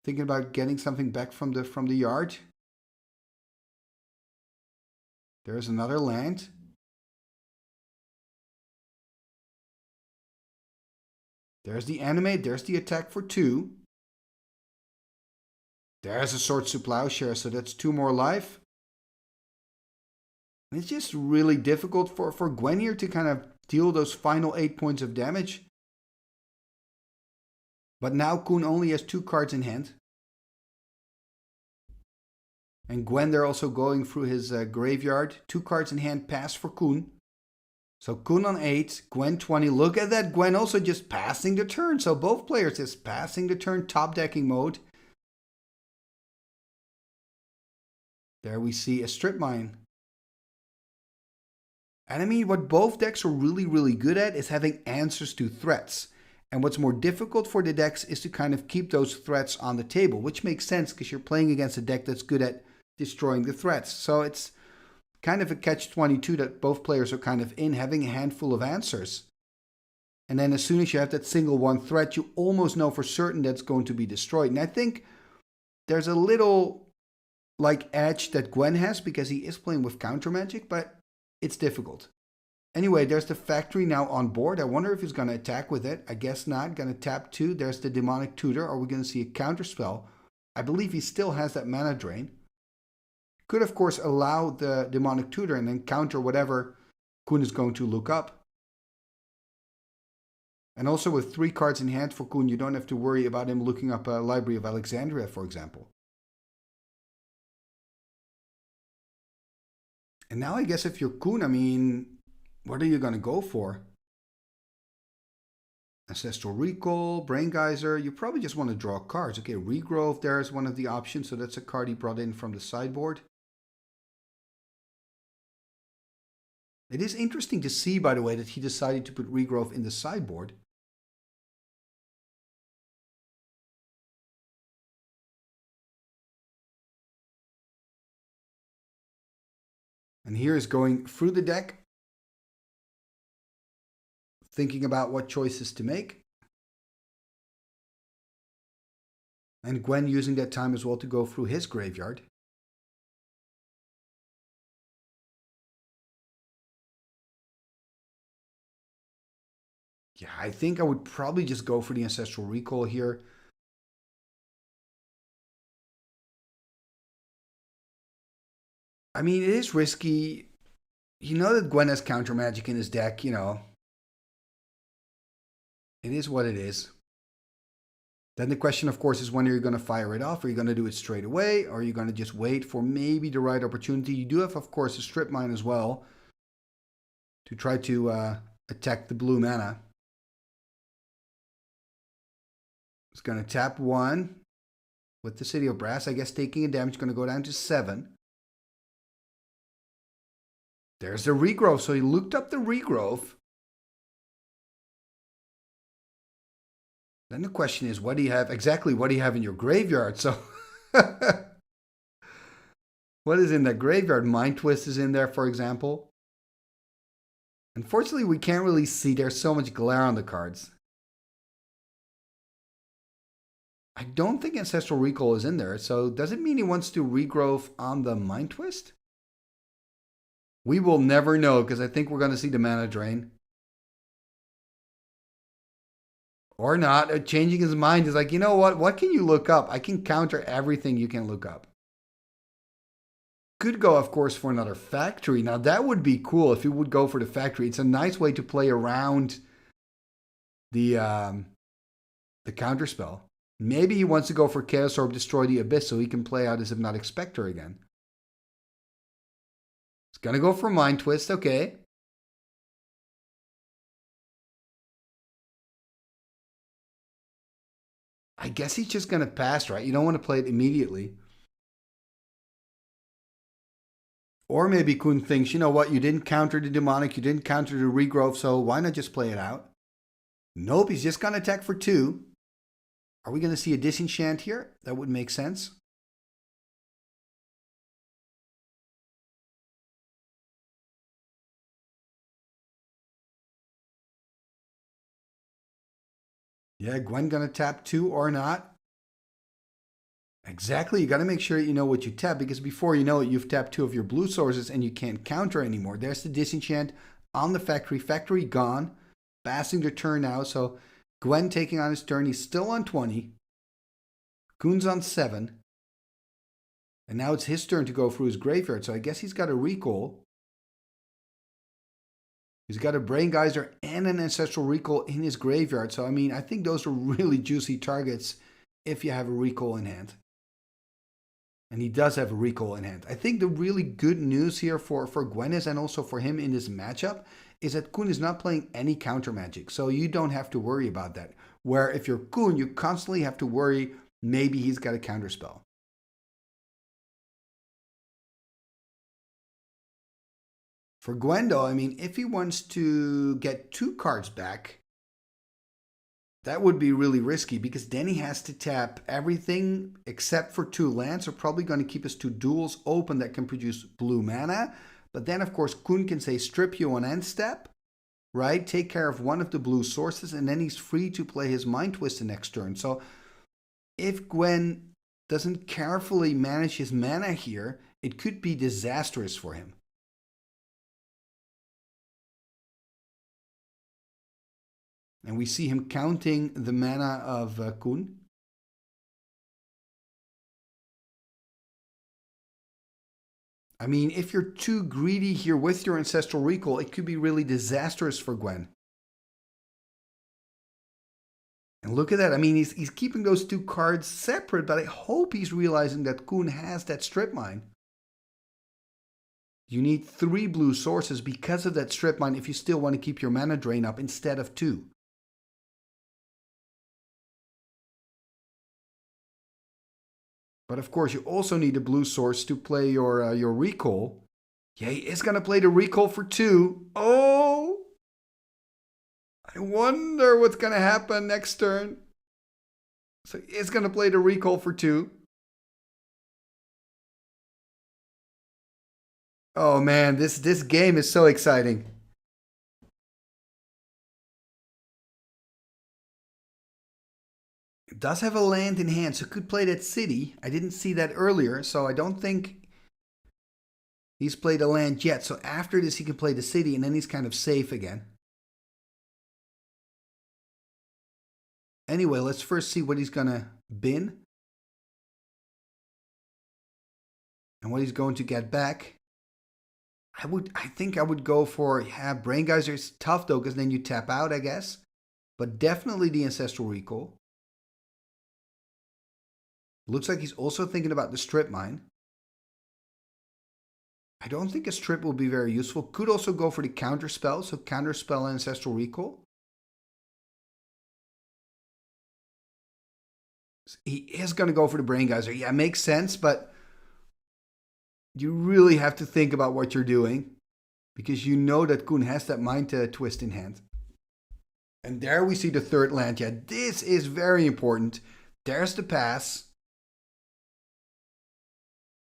Thinking about getting something back from the yard. There's another land. There's the animate. There's the attack for 2. There's a Swords to Plowshare, so that's 2 more life. It's just really difficult for Gwenn here to kind of deal those final 8 points of damage. But now Koen only has 2 cards in hand. And Gwenn, they're also going through his graveyard. 2 cards in hand pass for Koen. So Koen on 8, Gwenn 20. Look at that, Gwenn also just passing the turn. So both players just passing the turn, top decking mode. There we see a strip mine. And I mean, what both decks are really, really good at is having answers to threats. And what's more difficult for the decks is to kind of keep those threats on the table, which makes sense because you're playing against a deck that's good at destroying the threats. So it's kind of a catch-22 that both players are kind of in, having a handful of answers. And then as soon as you have that single one threat, you almost know for certain that's going to be destroyed. And I think there's a little like edge that Gwenn has because he is playing with counter magic, but it's difficult. Anyway, there's the factory now on board. I wonder if he's going to attack with it. I guess not. Going to tap 2. There's the demonic tutor. Are we going to see a counter spell? I believe he still has that mana drain. Could, of course, allow the demonic tutor and then counter whatever Koen is going to look up. And also with 3 cards in hand for Koen, you don't have to worry about him looking up a Library of Alexandria, for example. And now I guess if you're Koen, I mean, what are you going to go for? Ancestral Recall, Brain Geyser. You probably just want to draw cards. Okay, Regrowth, there's one of the options. So that's a card he brought in from the sideboard. It is interesting to see, by the way, that he decided to put Regrowth in the sideboard. And here is going through the deck, thinking about what choices to make. And Gwenn using that time as well to go through his graveyard. Yeah, I think I would probably just go for the Ancestral Recall here. I mean, it is risky. You know that Gwenn has counter magic in his deck, you know. It is what it is. Then the question, of course, is when are you going to fire it off? Are you going to do it straight away? Or are you going to just wait for maybe the right opportunity? You do have, of course, a strip mine as well to try to attack the blue mana. It's going to tap 1 with the City of Brass. I guess taking a damage is going to go down to 7. There's the regrowth. So he looked up the regrowth. Then the question is, what do you have exactly? What do you have in your graveyard? So, what is in that graveyard? Mind Twist is in there, for example. Unfortunately, we can't really see. There's so much glare on the cards. I don't think Ancestral Recall is in there. So, does it mean he wants to regrowth on the Mind Twist? We will never know because I think we're going to see the mana drain. Or not. Changing his mind is like, you know what? What can you look up? I can counter everything you can look up. Could go, of course, for another factory. Now, that would be cool if he would go for the factory. It's a nice way to play around the counter spell. Maybe he wants to go for Chaos Orb, Destroy the Abyss, so he can play out his Hypnotic Spectre again. It's going to go for Mind Twist, okay. I guess he's just going to pass, right? You don't want to play it immediately. Or maybe Koen thinks, you know what, you didn't counter the demonic, you didn't counter the regrowth, so why not just play it out? Nope, he's just going to attack for 2. Are we going to see a disenchant here? That would make sense. Yeah, Gwenn going to tap 2 or not. Exactly, you got to make sure you know what you tap, because before you know it, you've tapped 2 of your blue sources and you can't counter anymore. There's the disenchant on the factory. Factory gone. Passing the turn now, so Gwenn taking on his turn. He's still on 20. Koen's on 7. And now it's his turn to go through his graveyard, so I guess he's got a recall. He's got a Brain Geyser and an Ancestral Recall in his graveyard. So, I mean, I think those are really juicy targets if you have a Recall in hand. And he does have a Recall in hand. I think the really good news here for Gwenn is, and also for him in this matchup, is that Koen is not playing any counter magic. So you don't have to worry about that. Where if you're Koen, you constantly have to worry maybe he's got a counter spell. For Gwenn, though, I mean, if he wants to get 2 cards back, that would be really risky because then he has to tap everything except for 2 lands. So probably going to keep his 2 duels open that can produce blue mana. But then, of course, Koen can say strip you on end step, right? Take care of one of the blue sources, and then he's free to play his Mind Twist the next turn. So if Gwenn doesn't carefully manage his mana here, it could be disastrous for him. And we see him counting the mana of Koen. I mean, if you're too greedy here with your Ancestral Recall, it could be really disastrous for Gwenn. And look at that. I mean, he's keeping those 2 cards separate, but I hope he's realizing that Koen has that strip mine. You need 3 blue sources because of that strip mine if you still want to keep your mana drain up instead of 2. But of course, you also need a blue source to play your Recall. Yeah, he is going to play the Recall for 2. Oh! I wonder what's going to happen next turn. So he is going to play the Recall for 2. Oh man, this game is so exciting. It does have a land in hand, so could play that city. I didn't see that earlier, so I don't think he's played a land yet. So after this, he can play the city, and then he's kind of safe again. Anyway, let's first see what he's going to bin. And what he's going to get back. I think I would go for, yeah, Brain Geyser is tough though, because then you tap out, I guess. But definitely the Ancestral Recall. Looks like he's also thinking about the strip mine. I don't think a strip will be very useful. Could also go for the counter spell, so counter spell and Ancestral Recall. He is going to go for the Brain Geyser. Yeah, makes sense, but you really have to think about what you're doing because you know that Koen has that Mind Twist in hand. And there we see the 3rd land. Yeah, this is very important. There's the pass.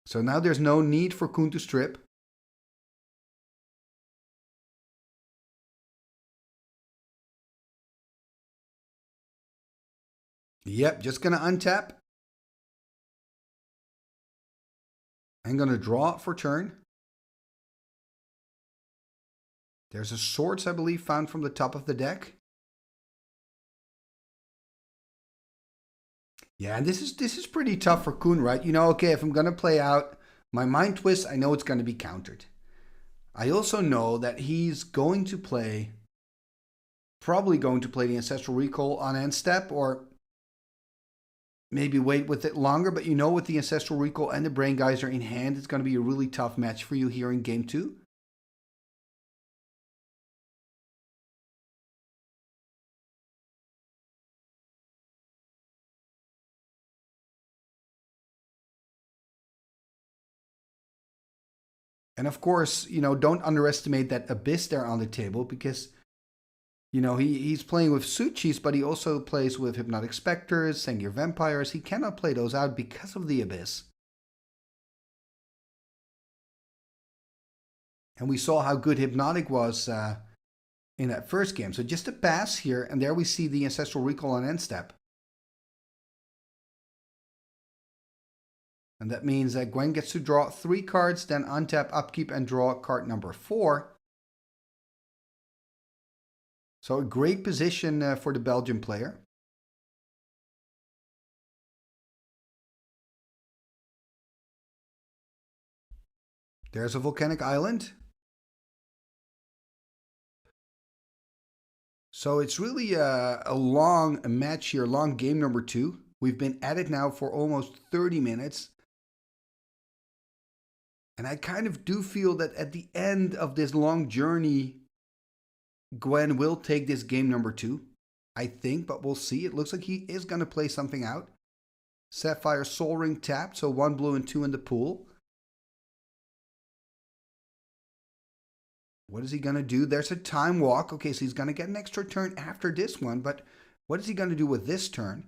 So now there's no need for Koen to strip. Yep, just going to untap. I'm going to draw for turn. There's a Swords, I believe, found from the top of the deck. Yeah, and this is pretty tough for Koen, right? You know, okay, if I'm going to play out my Mind Twist, I know it's going to be countered. I also know that he's going to play, probably going to play the Ancestral Recall on end step, or maybe wait with it longer. But you know, with the Ancestral Recall and the Brain Geyser in hand, it's going to be a really tough match for you here in game 2. And of course, you know, don't underestimate that Abyss there on the table because, you know, he's playing with Suchis, but he also plays with Hypnotic Specters, Sengir Vampires. He cannot play those out because of the Abyss. And we saw how good Hypnotic was in that first game. So just a pass here, and there we see the Ancestral Recall on end step. And that means that Gwenn gets to draw 3 cards, then untap, upkeep, and draw card number 4. So a great position for the Belgian player. There's a volcanic island. So it's really a long match here, long game number 2. We've been at it now for almost 30 minutes. And I kind of do feel that at the end of this long journey, Gwenn will take this game number 2. I think, but we'll see. It looks like he is going to play something out. Sapphire Soul Ring tapped, so 1 blue and 2 in the pool. What is he going to do? There's a time walk. Okay, so he's going to get an extra turn after this one, but what is he going to do with this turn?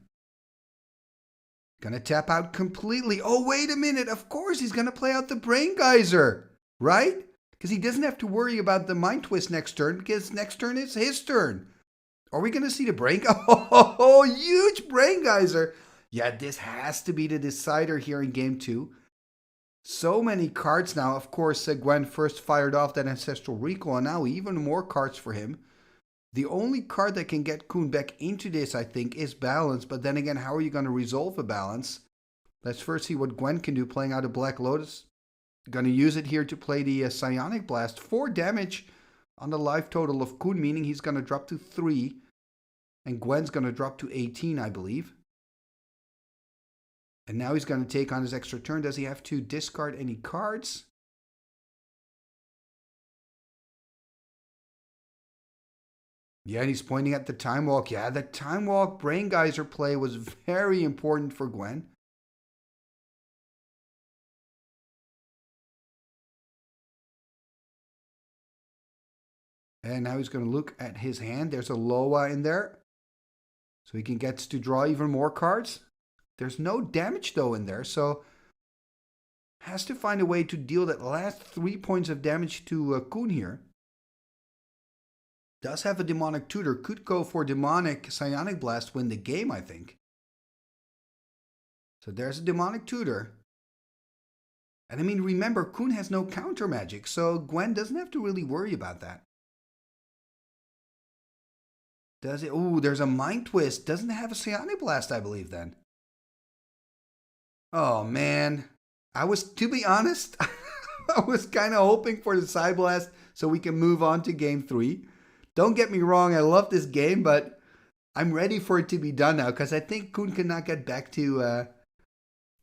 Going to tap out completely. Oh, wait a minute. Of course, he's going to play out the Brain Geyser, right? Because he doesn't have to worry about the Mind Twist next turn, because next turn is his turn. Are we going to see the Brain Geyser? Oh, huge Brain Geyser. Yeah, this has to be the decider here in game 2. So many cards now. Of course, Gwenn first fired off that Ancestral Recall, and now even more cards for him. The only card that can get Koen back into this, I think, is Balance. But then again, how are you going to resolve a Balance? Let's first see what Gwenn can do playing out a Black Lotus. Going to use it here to play the Psionic Blast. 4 damage on the life total of Koen, meaning he's going to drop to 3. And Gwenn's going to drop to 18, I believe. And now he's going to take on his extra turn. Does he have to discard any cards? Yeah, and he's pointing at the Time Walk. Yeah, the Time Walk Brain Geyser play was very important for Gwenn. And now he's going to look at his hand. There's a Loa in there. So he can get to draw even more cards. There's no damage though in there, so has to find a way to deal that last 3 points of damage to Koen here. Does have a Demonic Tutor, could go for Demonic Psionic Blast, win the game, I think. So there's a Demonic Tutor. And I mean, remember, Koen has no counter magic, so Gwenn doesn't have to really worry about that. Does it? Oh, there's a Mind Twist. Doesn't have a Psionic Blast, I believe, then. Oh, man. To be honest, I was kind of hoping for the Psy Blast so we can move on to game 3. Don't get me wrong, I love this game, but I'm ready for it to be done now because I think Koen cannot get back to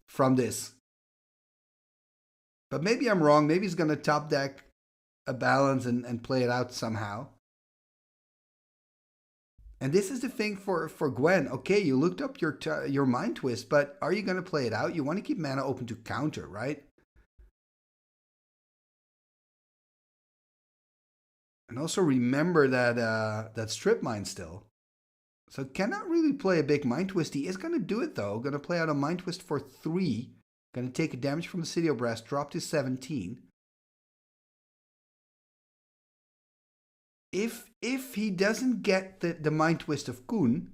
from this. But maybe I'm wrong. Maybe he's going to top deck a Balance and play it out somehow. And this is the thing for Gwenn. Okay, you looked up your Mind Twist, but are you going to play it out? You want to keep mana open to counter, right? And also remember that Strip Mine still. So cannot really play a big Mind Twist. He is going to do it though. Going to play out a Mind Twist for 3. Going to take a damage from the City of Brass, drop to 17. If he doesn't get the Mind Twist of Koen,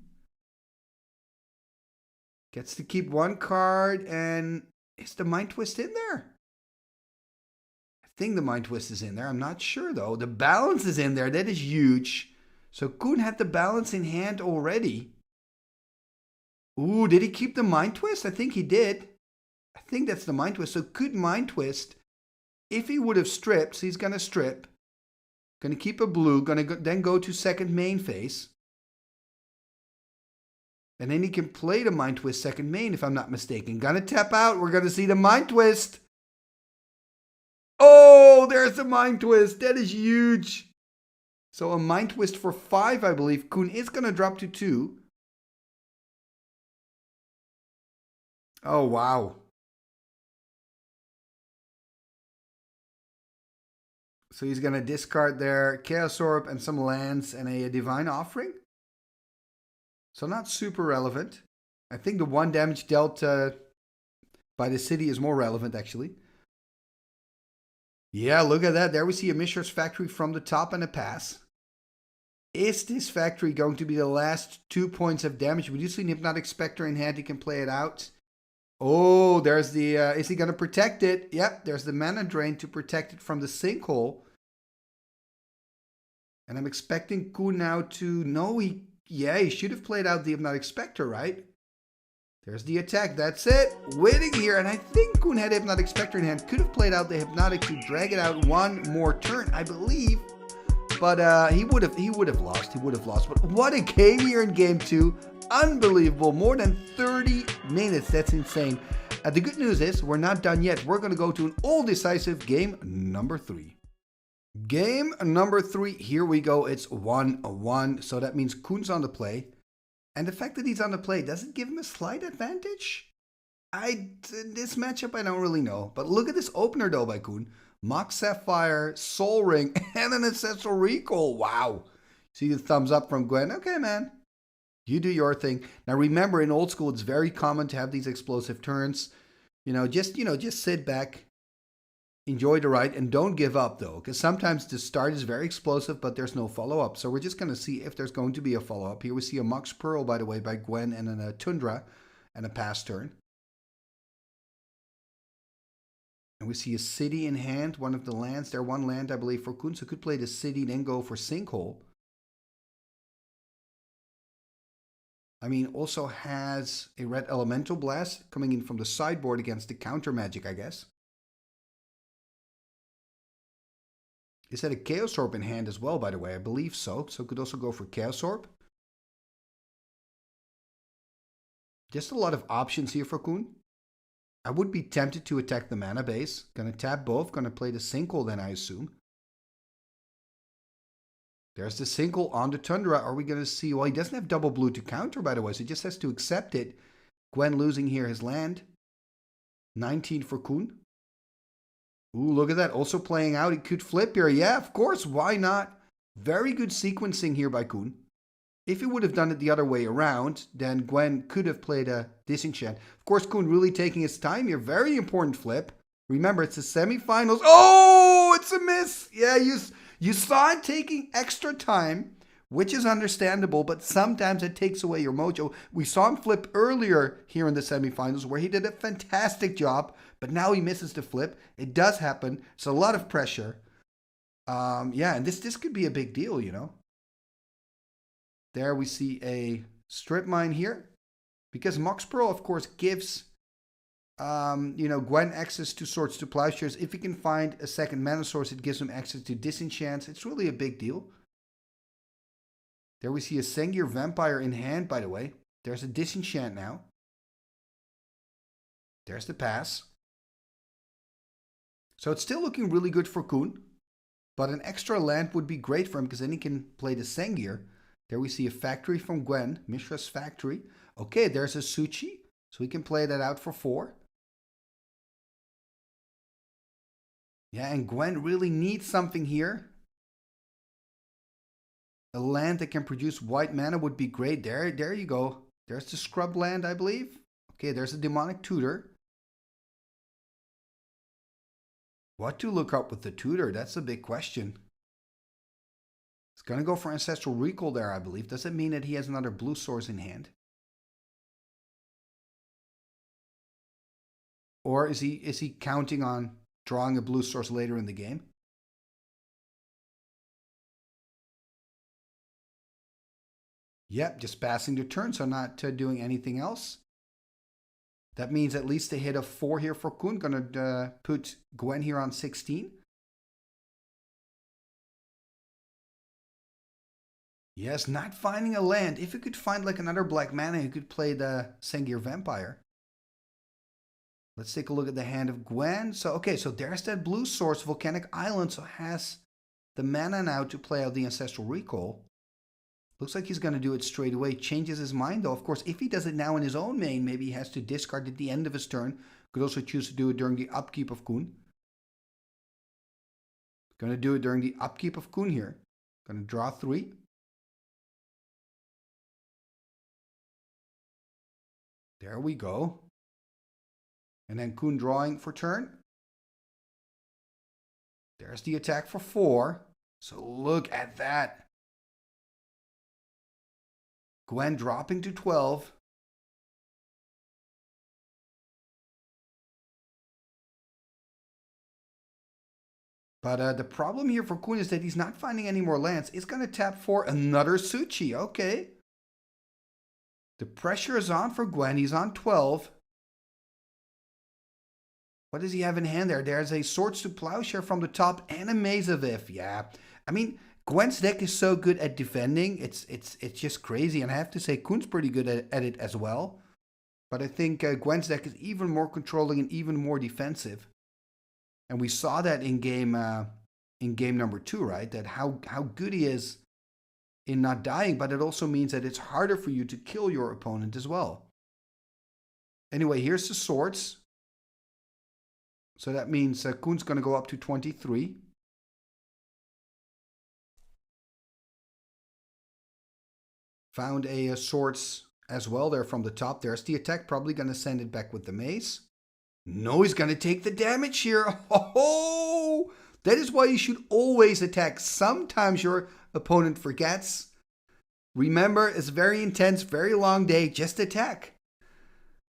gets to keep 1 card, and is the Mind Twist in there? I think the Mind Twist is in there. I'm not sure though. The Balance is in there. That is huge. So Koen had the Balance in hand already. Ooh, did he keep the Mind Twist? I think he did. I think that's the Mind Twist. So could Mind Twist, if he would have stripped, so he's going to strip. Going to keep a blue, going to then go to second main phase. And then he can play the Mind Twist second main, if I'm not mistaken. Going to tap out. We're going to see the Mind Twist. Oh, there's the Mind Twist. That is huge. So a Mind Twist for 5, I believe. Koen is going to drop to 2. Oh, wow. So he's going to discard their Chaos Orb and some lands and a Divine Offering. So not super relevant. I think the 1 damage dealt by the city is more relevant, actually. Yeah, look at that. There we see a Mishra's Factory from the top and a pass. Is this factory going to be the last 2 points of damage? We do see an Hypnotic Spectre in hand. He can play it out. Oh, there's the... is he going to protect it? Yep, there's the Mana Drain to protect it from the Sinkhole. And I'm expecting Koen now to... No, he should have played out the Hypnotic Spectre, right? There's the attack. That's it. Winning here. And I think Koen had Hypnotic Spectre in hand. Could have played out the Hypnotic to drag it out 1 more turn. I believe But he would have lost. He would have lost. But what a game here in game 2. Unbelievable. More than 30 minutes. That's insane. The good news is we're not done yet. We're going to go to an all-decisive game number 3. Game number 3. Here we go. It's 1-1. So that means Koen's on the play. And the fact that he's on the play, does it give him a slight advantage? This matchup, I don't really know. But look at this opener, though, by Koen. Mox Sapphire, Soul Ring, and an Ancestral Recall. Wow. See the thumbs up from Gwenn. Okay, man. You do your thing. Now, remember, in old school, it's very common to have these explosive turns. Just sit back, enjoy the ride, and don't give up, though. Because sometimes the start is very explosive, but there's no follow-up. So we're just going to see if there's going to be a follow-up. Here we see a Mox Pearl, by the way, by Gwenn, and then a Tundra, and a pass turn. And we see a city in hand, one of the lands. There, one land, I believe, for Koen. So could play the city, then go for Sinkhole. I mean, also has a red Elemental Blast coming in from the sideboard against the counter magic, I guess. Is that a Chaos Orb in hand as well, by the way? I believe so. So could also go for Chaos Orb. Just a lot of options here for Koen. I would be tempted to attack the mana base. Gonna tap both. Gonna play the Sinkhole then, I assume. There's the Sinkhole on the Tundra. Are we gonna see... Well, he doesn't have double blue to counter, by the way, so he just has to accept it. Gwenn losing here his land. 19 for Koen. Ooh, look at that. Also playing out. He could flip here. Yeah, of course. Why not? Very good sequencing here by Koen. If he would have done it the other way around, then Gwenn could have played a Disenchant. Of course, Koen really taking his time here. Very important flip. Remember, it's the semifinals. Oh, it's a miss. Yeah, you saw it taking extra time, which is understandable, but sometimes it takes away your mojo. We saw him flip earlier here in the semifinals where he did a fantastic job, but now he misses the flip. It does happen. It's a lot of pressure. Yeah, and this could be a big deal, you know. There we see a Strip Mine here. Because Mox Pearl, of course, gives, Gwenn access to Swords to Plowshares. If he can find a second mana source, it gives him access to Disenchants. It's really a big deal. There we see a Sengir Vampire in hand, by the way. There's a Disenchant now. There's the pass. So it's still looking really good for Koen. But an extra land would be great for him because then he can play the Sengir. There we see a Factory from Gwenn, Mishra's Factory. Okay, there's a Suchi, so we can play that out for 4. Yeah, and Gwenn really needs something here. A land that can produce white mana would be great. There you go. There's the Scrub land, I believe. Okay, there's a Demonic Tutor. What to look up with the Tutor? That's a big question. It's going to go for Ancestral Recall there, I believe. Does it mean that he has another blue source in hand? Or is he counting on drawing a blue source later in the game? Yep, just passing the turn, so not doing anything else. That means at least a hit of 4 here for Koen. Gonna put Gwenn here on 16. Yes, not finding a land. If you could find like another black mana, you could play the Sengir Vampire. Let's take a look at the hand of Gwenn. So, okay, so there's that blue source, Volcanic Island, so has the mana now to play out the Ancestral Recall. Looks like he's going to do it straight away. Changes his mind, though. Of course, if he does it now in his own main, maybe he has to discard at the end of his turn. Could also choose to do it during the upkeep of Koen. Going to do it during the upkeep of Koen here. Going to draw 3. There we go. And then Koen drawing for turn. There's the attack for 4. So look at that. Gwenn dropping to 12. But the problem here for Koen is that he's not finding any more lands. He's going to tap for another Suchi. Okay. The pressure is on for Gwenn. He's on 12. What does he have in hand there? There's a Swords to Plowshare from the top and a Maze of If. Yeah. I mean, Gwenn's deck is so good at defending. It's just crazy. And I have to say, Koen's pretty good at it as well. But I think Gwenn's deck is even more controlling and even more defensive. And we saw that in game number 2, right? That how good he is in not dying. But it also means that it's harder for you to kill your opponent as well. Anyway, here's the swords. So that means Koen's going to go up to 23. Found a swords as well there from the top. There's the attack. Probably going to send it back with the mace. No, he's going to take the damage here. Oh, that is why you should always attack. Sometimes your opponent forgets. Remember, it's very intense, very long day. Just attack.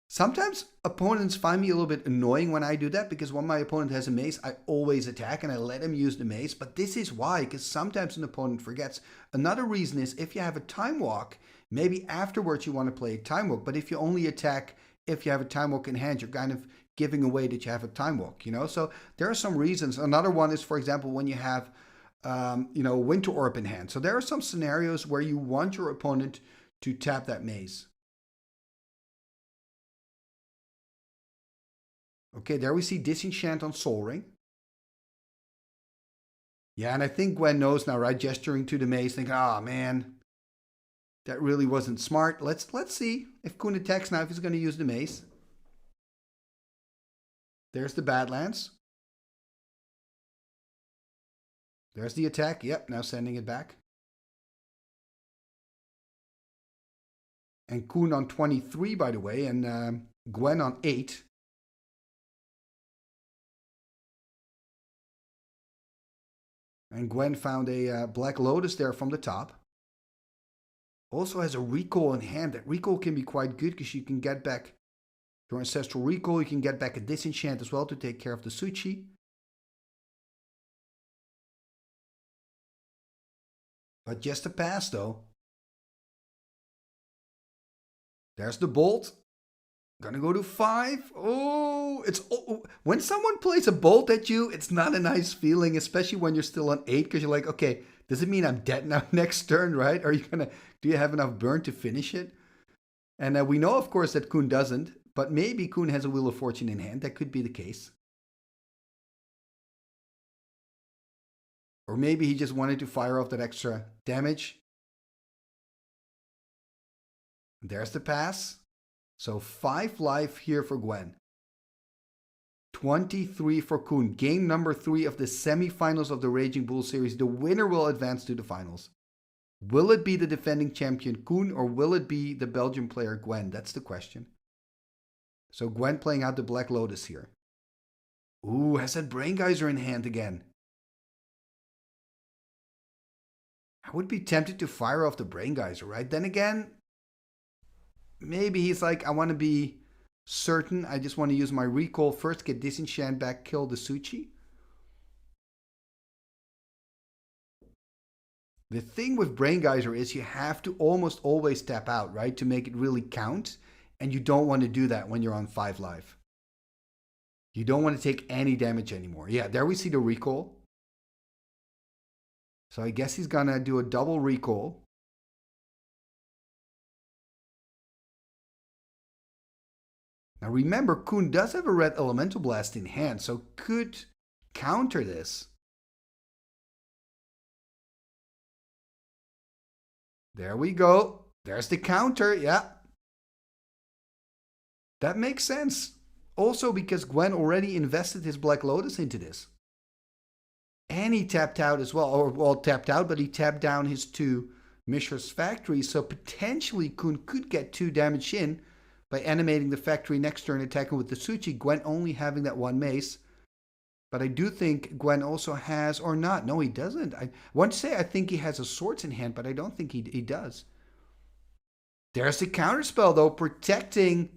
Sometimes opponents find me a little bit annoying when I do that, because when my opponent has a mace, I always attack and I let him use the mace. But this is why, because sometimes an opponent forgets. Another reason is if you have a time walk, maybe afterwards you want to play a time walk. But if you only attack if you have a time walk in hand, you're kind of giving away that you have a time walk, you know? So there are some reasons. Another one is, for example, when you have, Winter Orb in hand. So there are some scenarios where you want your opponent to tap that mace. Okay, there we see Disenchant on Soul Ring. Yeah, and I think Gwenn knows now, right? Gesturing to the mace, thinking, oh man, that really wasn't smart. Let's see if Koen attacks now, if he's going to use the mace. There's the Badlands. There's the attack. Yep, now sending it back. And Koen on 23, by the way, and Gwenn on 8. And Gwenn found a Black Lotus there from the top. Also has a recall in hand. That recall can be quite good because you can get back your Ancestral Recall. You can get back a Disenchant as well to take care of the Suchi. But just a pass though. There's the Bolt. Gonna go to 5. Oh, when someone plays a bolt at you, it's not a nice feeling, especially when you're still on 8, because you're like, okay, does it mean I'm dead now next turn, right? Do you have enough burn to finish it? And we know, of course, that Koen doesn't, but maybe Koen has a Wheel of Fortune in hand. That could be the case. Or maybe he just wanted to fire off that extra damage. There's the pass. So 5 life here for Gwenn. 23 for Koen. Game number 3 of the semi-finals of the Raging Bull series. The winner will advance to the finals. Will it be the defending champion Koen, or will it be the Belgian player Gwenn? That's the question. So Gwenn playing out the Black Lotus here. Ooh, has that Brain Geyser in hand again. I would be tempted to fire off the Brain Geyser, right? Then again, maybe he's like, I want to be certain. I just want to use my recall first, get Disenchant back, kill the Suchi. The thing with Brain Geyser is you have to almost always tap out, right? To make it really count. And you don't want to do that when you're on 5 life. You don't want to take any damage anymore. Yeah, there we see the recall. So I guess he's going to do a double recall. Now remember, Koen does have a red Elemental Blast in hand, so could counter this. There we go. There's the counter, yeah. That makes sense. Also because Gwenn already invested his Black Lotus into this. And he tapped out as well, or well, tapped out, but he tapped down his 2 Mishra's Factories, so potentially Koen could get 2 damage in by animating the factory next turn, attacking with the Suchi, Gwenn only having that 1 mace. But I do think Gwenn also has, or not. No, he doesn't. I want to say I think he has a swords in hand, but I don't think he does. There's the counterspell, though, protecting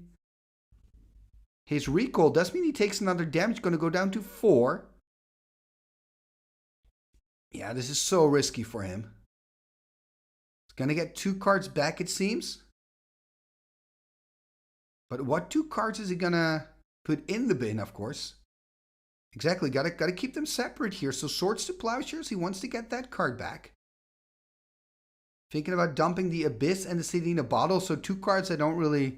his recall. Does mean he takes another damage, going to go down to 4. Yeah, this is so risky for him. He's going to get 2 cards back, it seems. But what 2 cards is he going to put in the bin, of course? Exactly, gotta keep them separate here. So Swords to Plowshares, he wants to get that card back. Thinking about dumping the Abyss and the City in a Bottle. So 2 cards that don't really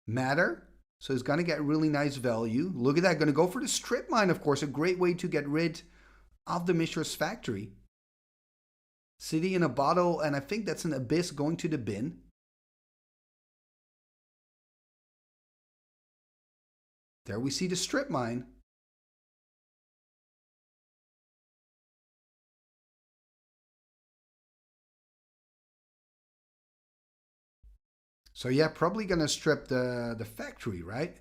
matter. So he's going to get really nice value. Look at that. Going to go for the Strip Mine, of course. A great way to get rid of the Mishra's Factory. City in a Bottle. And I think that's an Abyss going to the bin. There we see the Strip Mine. So yeah, probably going to strip the factory, right?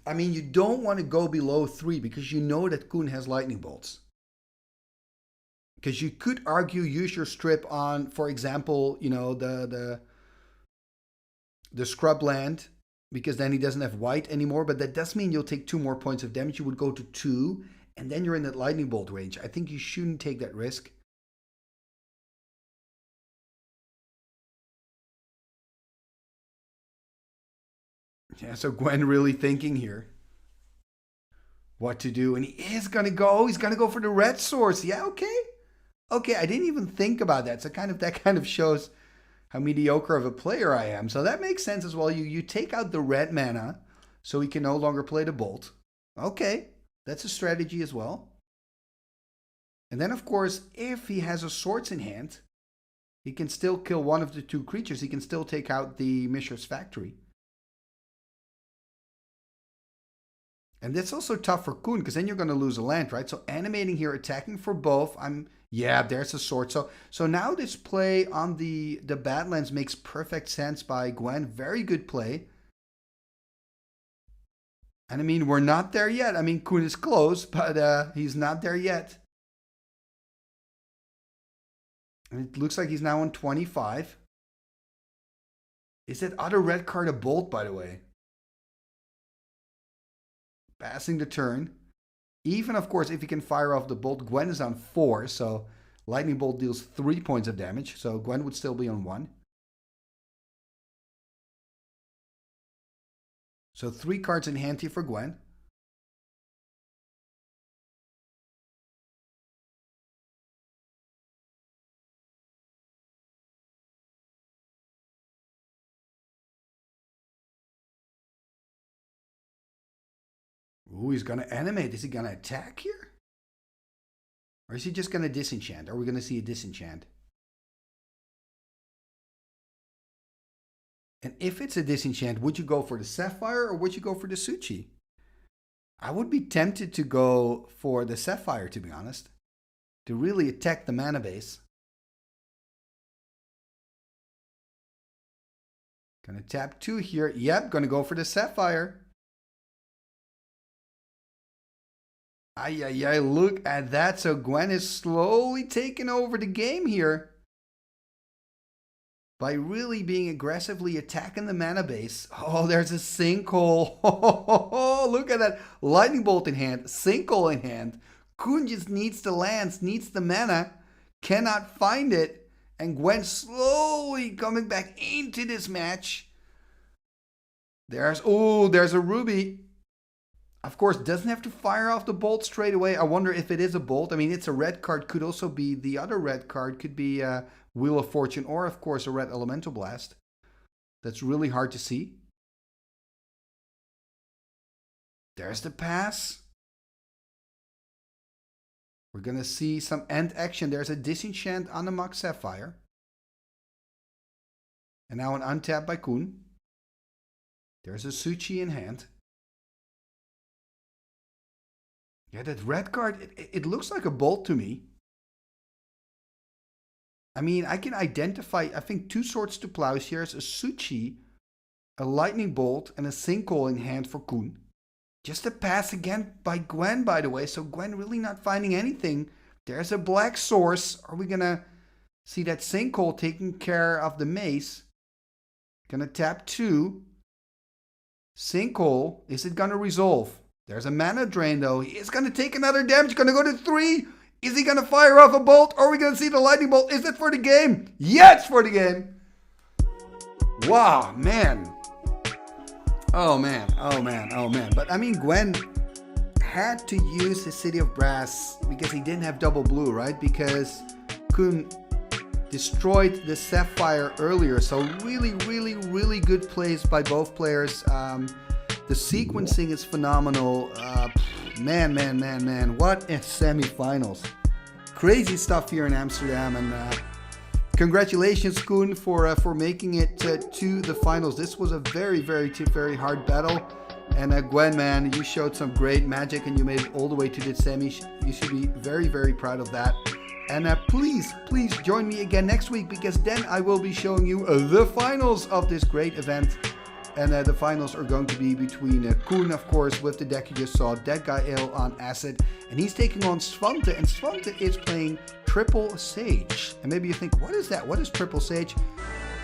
I mean, you don't want to go below 3 because you know that Koen has lightning bolts. Because you could argue use your strip on, for example, you know, the scrub land, because then he doesn't have white anymore. But that does mean you'll take 2 more points of damage. You would go to 2, and then you're in that lightning bolt range. I think you shouldn't take that risk. Yeah, so Gwenn really thinking here what to do. And he is going to go. He's going to go for the red source. Yeah, okay. Okay, I didn't even think about that. So that kind of shows how mediocre of a player I am. So that makes sense as well. You take out the red mana so he can no longer play the bolt. Okay, that's a strategy as well. And then, of course, if he has a swords in hand, he can still kill one of the 2 creatures. He can still take out the Mishra's Factory. And that's also tough for Koen, because then you're going to lose a land, right? So animating here, attacking for both. Yeah, there's a sword. So now this play on the Badlands makes perfect sense by Gwenn. Very good play. And I mean, we're not there yet. I mean, Koen is close, but he's not there yet. And it looks like he's now on 25. Is that other red card a bolt, by the way? Passing the turn. Even, of course, if he can fire off the bolt, Gwenn is on 4. So lightning bolt deals 3 points of damage. So Gwenn would still be on 1. So 3 cards in hand here for Gwenn. Ooh, he's going to animate. Is he going to attack here? Or is he just going to disenchant? Are we going to see a disenchant? And if it's a disenchant, would you go for the Sapphire or would you go for the Suchi? I would be tempted to go for the Sapphire, to be honest. To really attack the mana base. Gonna tap 2 here. Yep, gonna go for the Sapphire. Ay, look at that. So Gwenn is slowly taking over the game here. By really being aggressively attacking the mana base. Oh, there's a sinkhole. Oh, look at that. Lightning bolt in hand. Sinkhole in hand. Koen just needs the lands, needs the mana. Cannot find it. And Gwenn slowly coming back into this match. There's a ruby. Of course, doesn't have to fire off the bolt straight away. I wonder if it is a bolt. I mean, it's a red card. Could also be the other red card. Could be Wheel of Fortune or, of course, a red Elemental Blast. That's really hard to see. There's the pass. We're going to see some end action. There's a disenchant on the Mox Sapphire. And now an untap by Koen. There's a Suchi in hand. Yeah, that red card, it looks like a bolt to me. I mean, I can identify, I think, 2 Swords to Plowshares, a Suchi, a Lightning Bolt, and a Sinkhole in hand for Koen. Just a pass again by Gwenn, by the way. So Gwenn really not finding anything. There's a black source. Are we going to see that Sinkhole taking care of the mace? Gonna tap 2. Sinkhole, is it going to resolve? There's a mana drain, though. He is going to take another damage. Going to go to 3. Is he going to fire off a bolt? Or are we going to see the lightning bolt? Is it for the game? Yes, for the game. Wow, man. Oh, man. But, I mean, Gwenn had to use the City of Brass because he didn't have double blue, right? Because Koen destroyed the Sapphire earlier. So really good plays by both players. The sequencing is phenomenal. Man, what a semi-finals. Crazy stuff here in Amsterdam, and congratulations, Koen, for making it to the finals. This was a very hard battle. And Gwenn, man, you showed some great magic and you made it all the way to the semis. You should be very proud of that. And please join me again next week, because then I will be showing you the finals of this great event. And the finals are going to be between Koen, of course, with the deck you just saw, Deadguy Ale on Acid. And he's taking on Svante, and Svante is playing Triple Sage. And maybe you think, what is that? What is Triple Sage?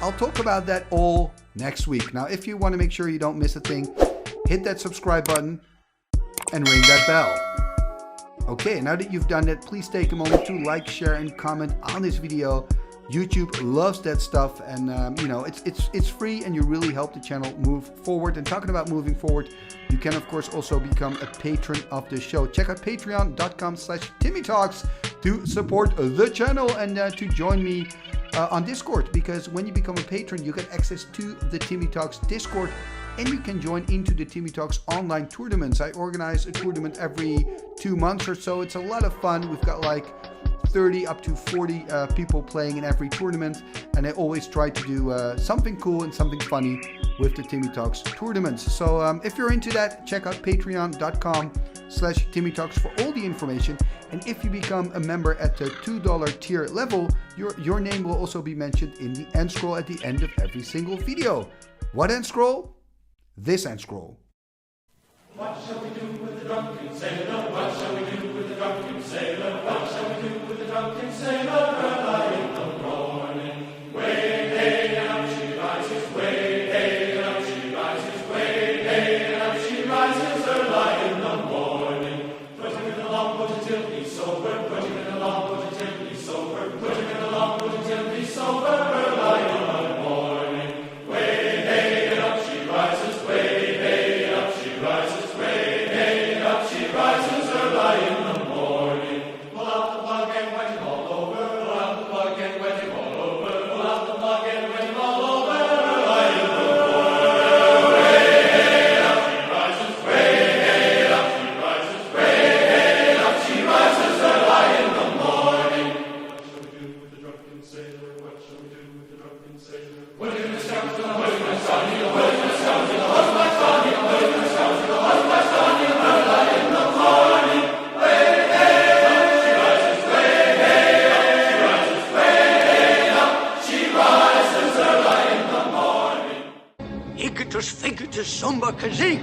I'll talk about that all next week. Now, if you want to make sure you don't miss a thing, hit that subscribe button and ring that bell. Okay, now that you've done that, please take a moment to like, share, and comment on this video. YouTube loves that stuff, and you know, it's free, and you really help the channel move forward. And talking about moving forward, you can of course also become a patron of the show. Check out patreon.com/TimmyTalks to support the channel, and to join me on Discord, because when you become a patron, you get access to the Timmy Talks Discord, and you can join into the Timmy Talks online tournaments. I organize a tournament every 2 months or so. It's a lot of fun. We've got like 30 up to 40 people playing in every tournament, and I always try to do something cool and something funny with the Timmy Talks tournaments. So if you're into that, check out patreon.com/TimmyTalks for all the information. And if you become a member at the $2 tier level, your name will also be mentioned in the end scroll at the end of every single video. What end scroll? This end scroll. What shall we do with the drunken sailor? What shall we do with the drunken sailor? What shall we do with the drunken sailor? Early in the morning, way hey, and up she rises. Way hey, and up she rises. Way hey, and up she rises. Early in the morning, put him in the longboat until he's sober. Put him in the longboat until he's sober. Put him in the longboat until he's sober. Early in the morning, way hey, and up she rises. Way hey, and up she rises. She rises early in the morning. Pull out the plug and wet him all over. Pull out the plug and wet him all over. Pull out the plug and wet him all over. Early in the morning. Way up she rises. Way up she rises. Way up she rises early in the morning. What shall we do with the drunken sailor? What shall we do with the drunken sailor? Put him in the scoundrel. Put him in the scoundrel. Put him in the scoundrel. Put him in the scoundrel. Put him in the scoundrel. Put him in the scoundrel. Early in the morning, way up she rises, way up she rises, way up she rises early in the morning. Icketus, ficketus, sumba, kazee.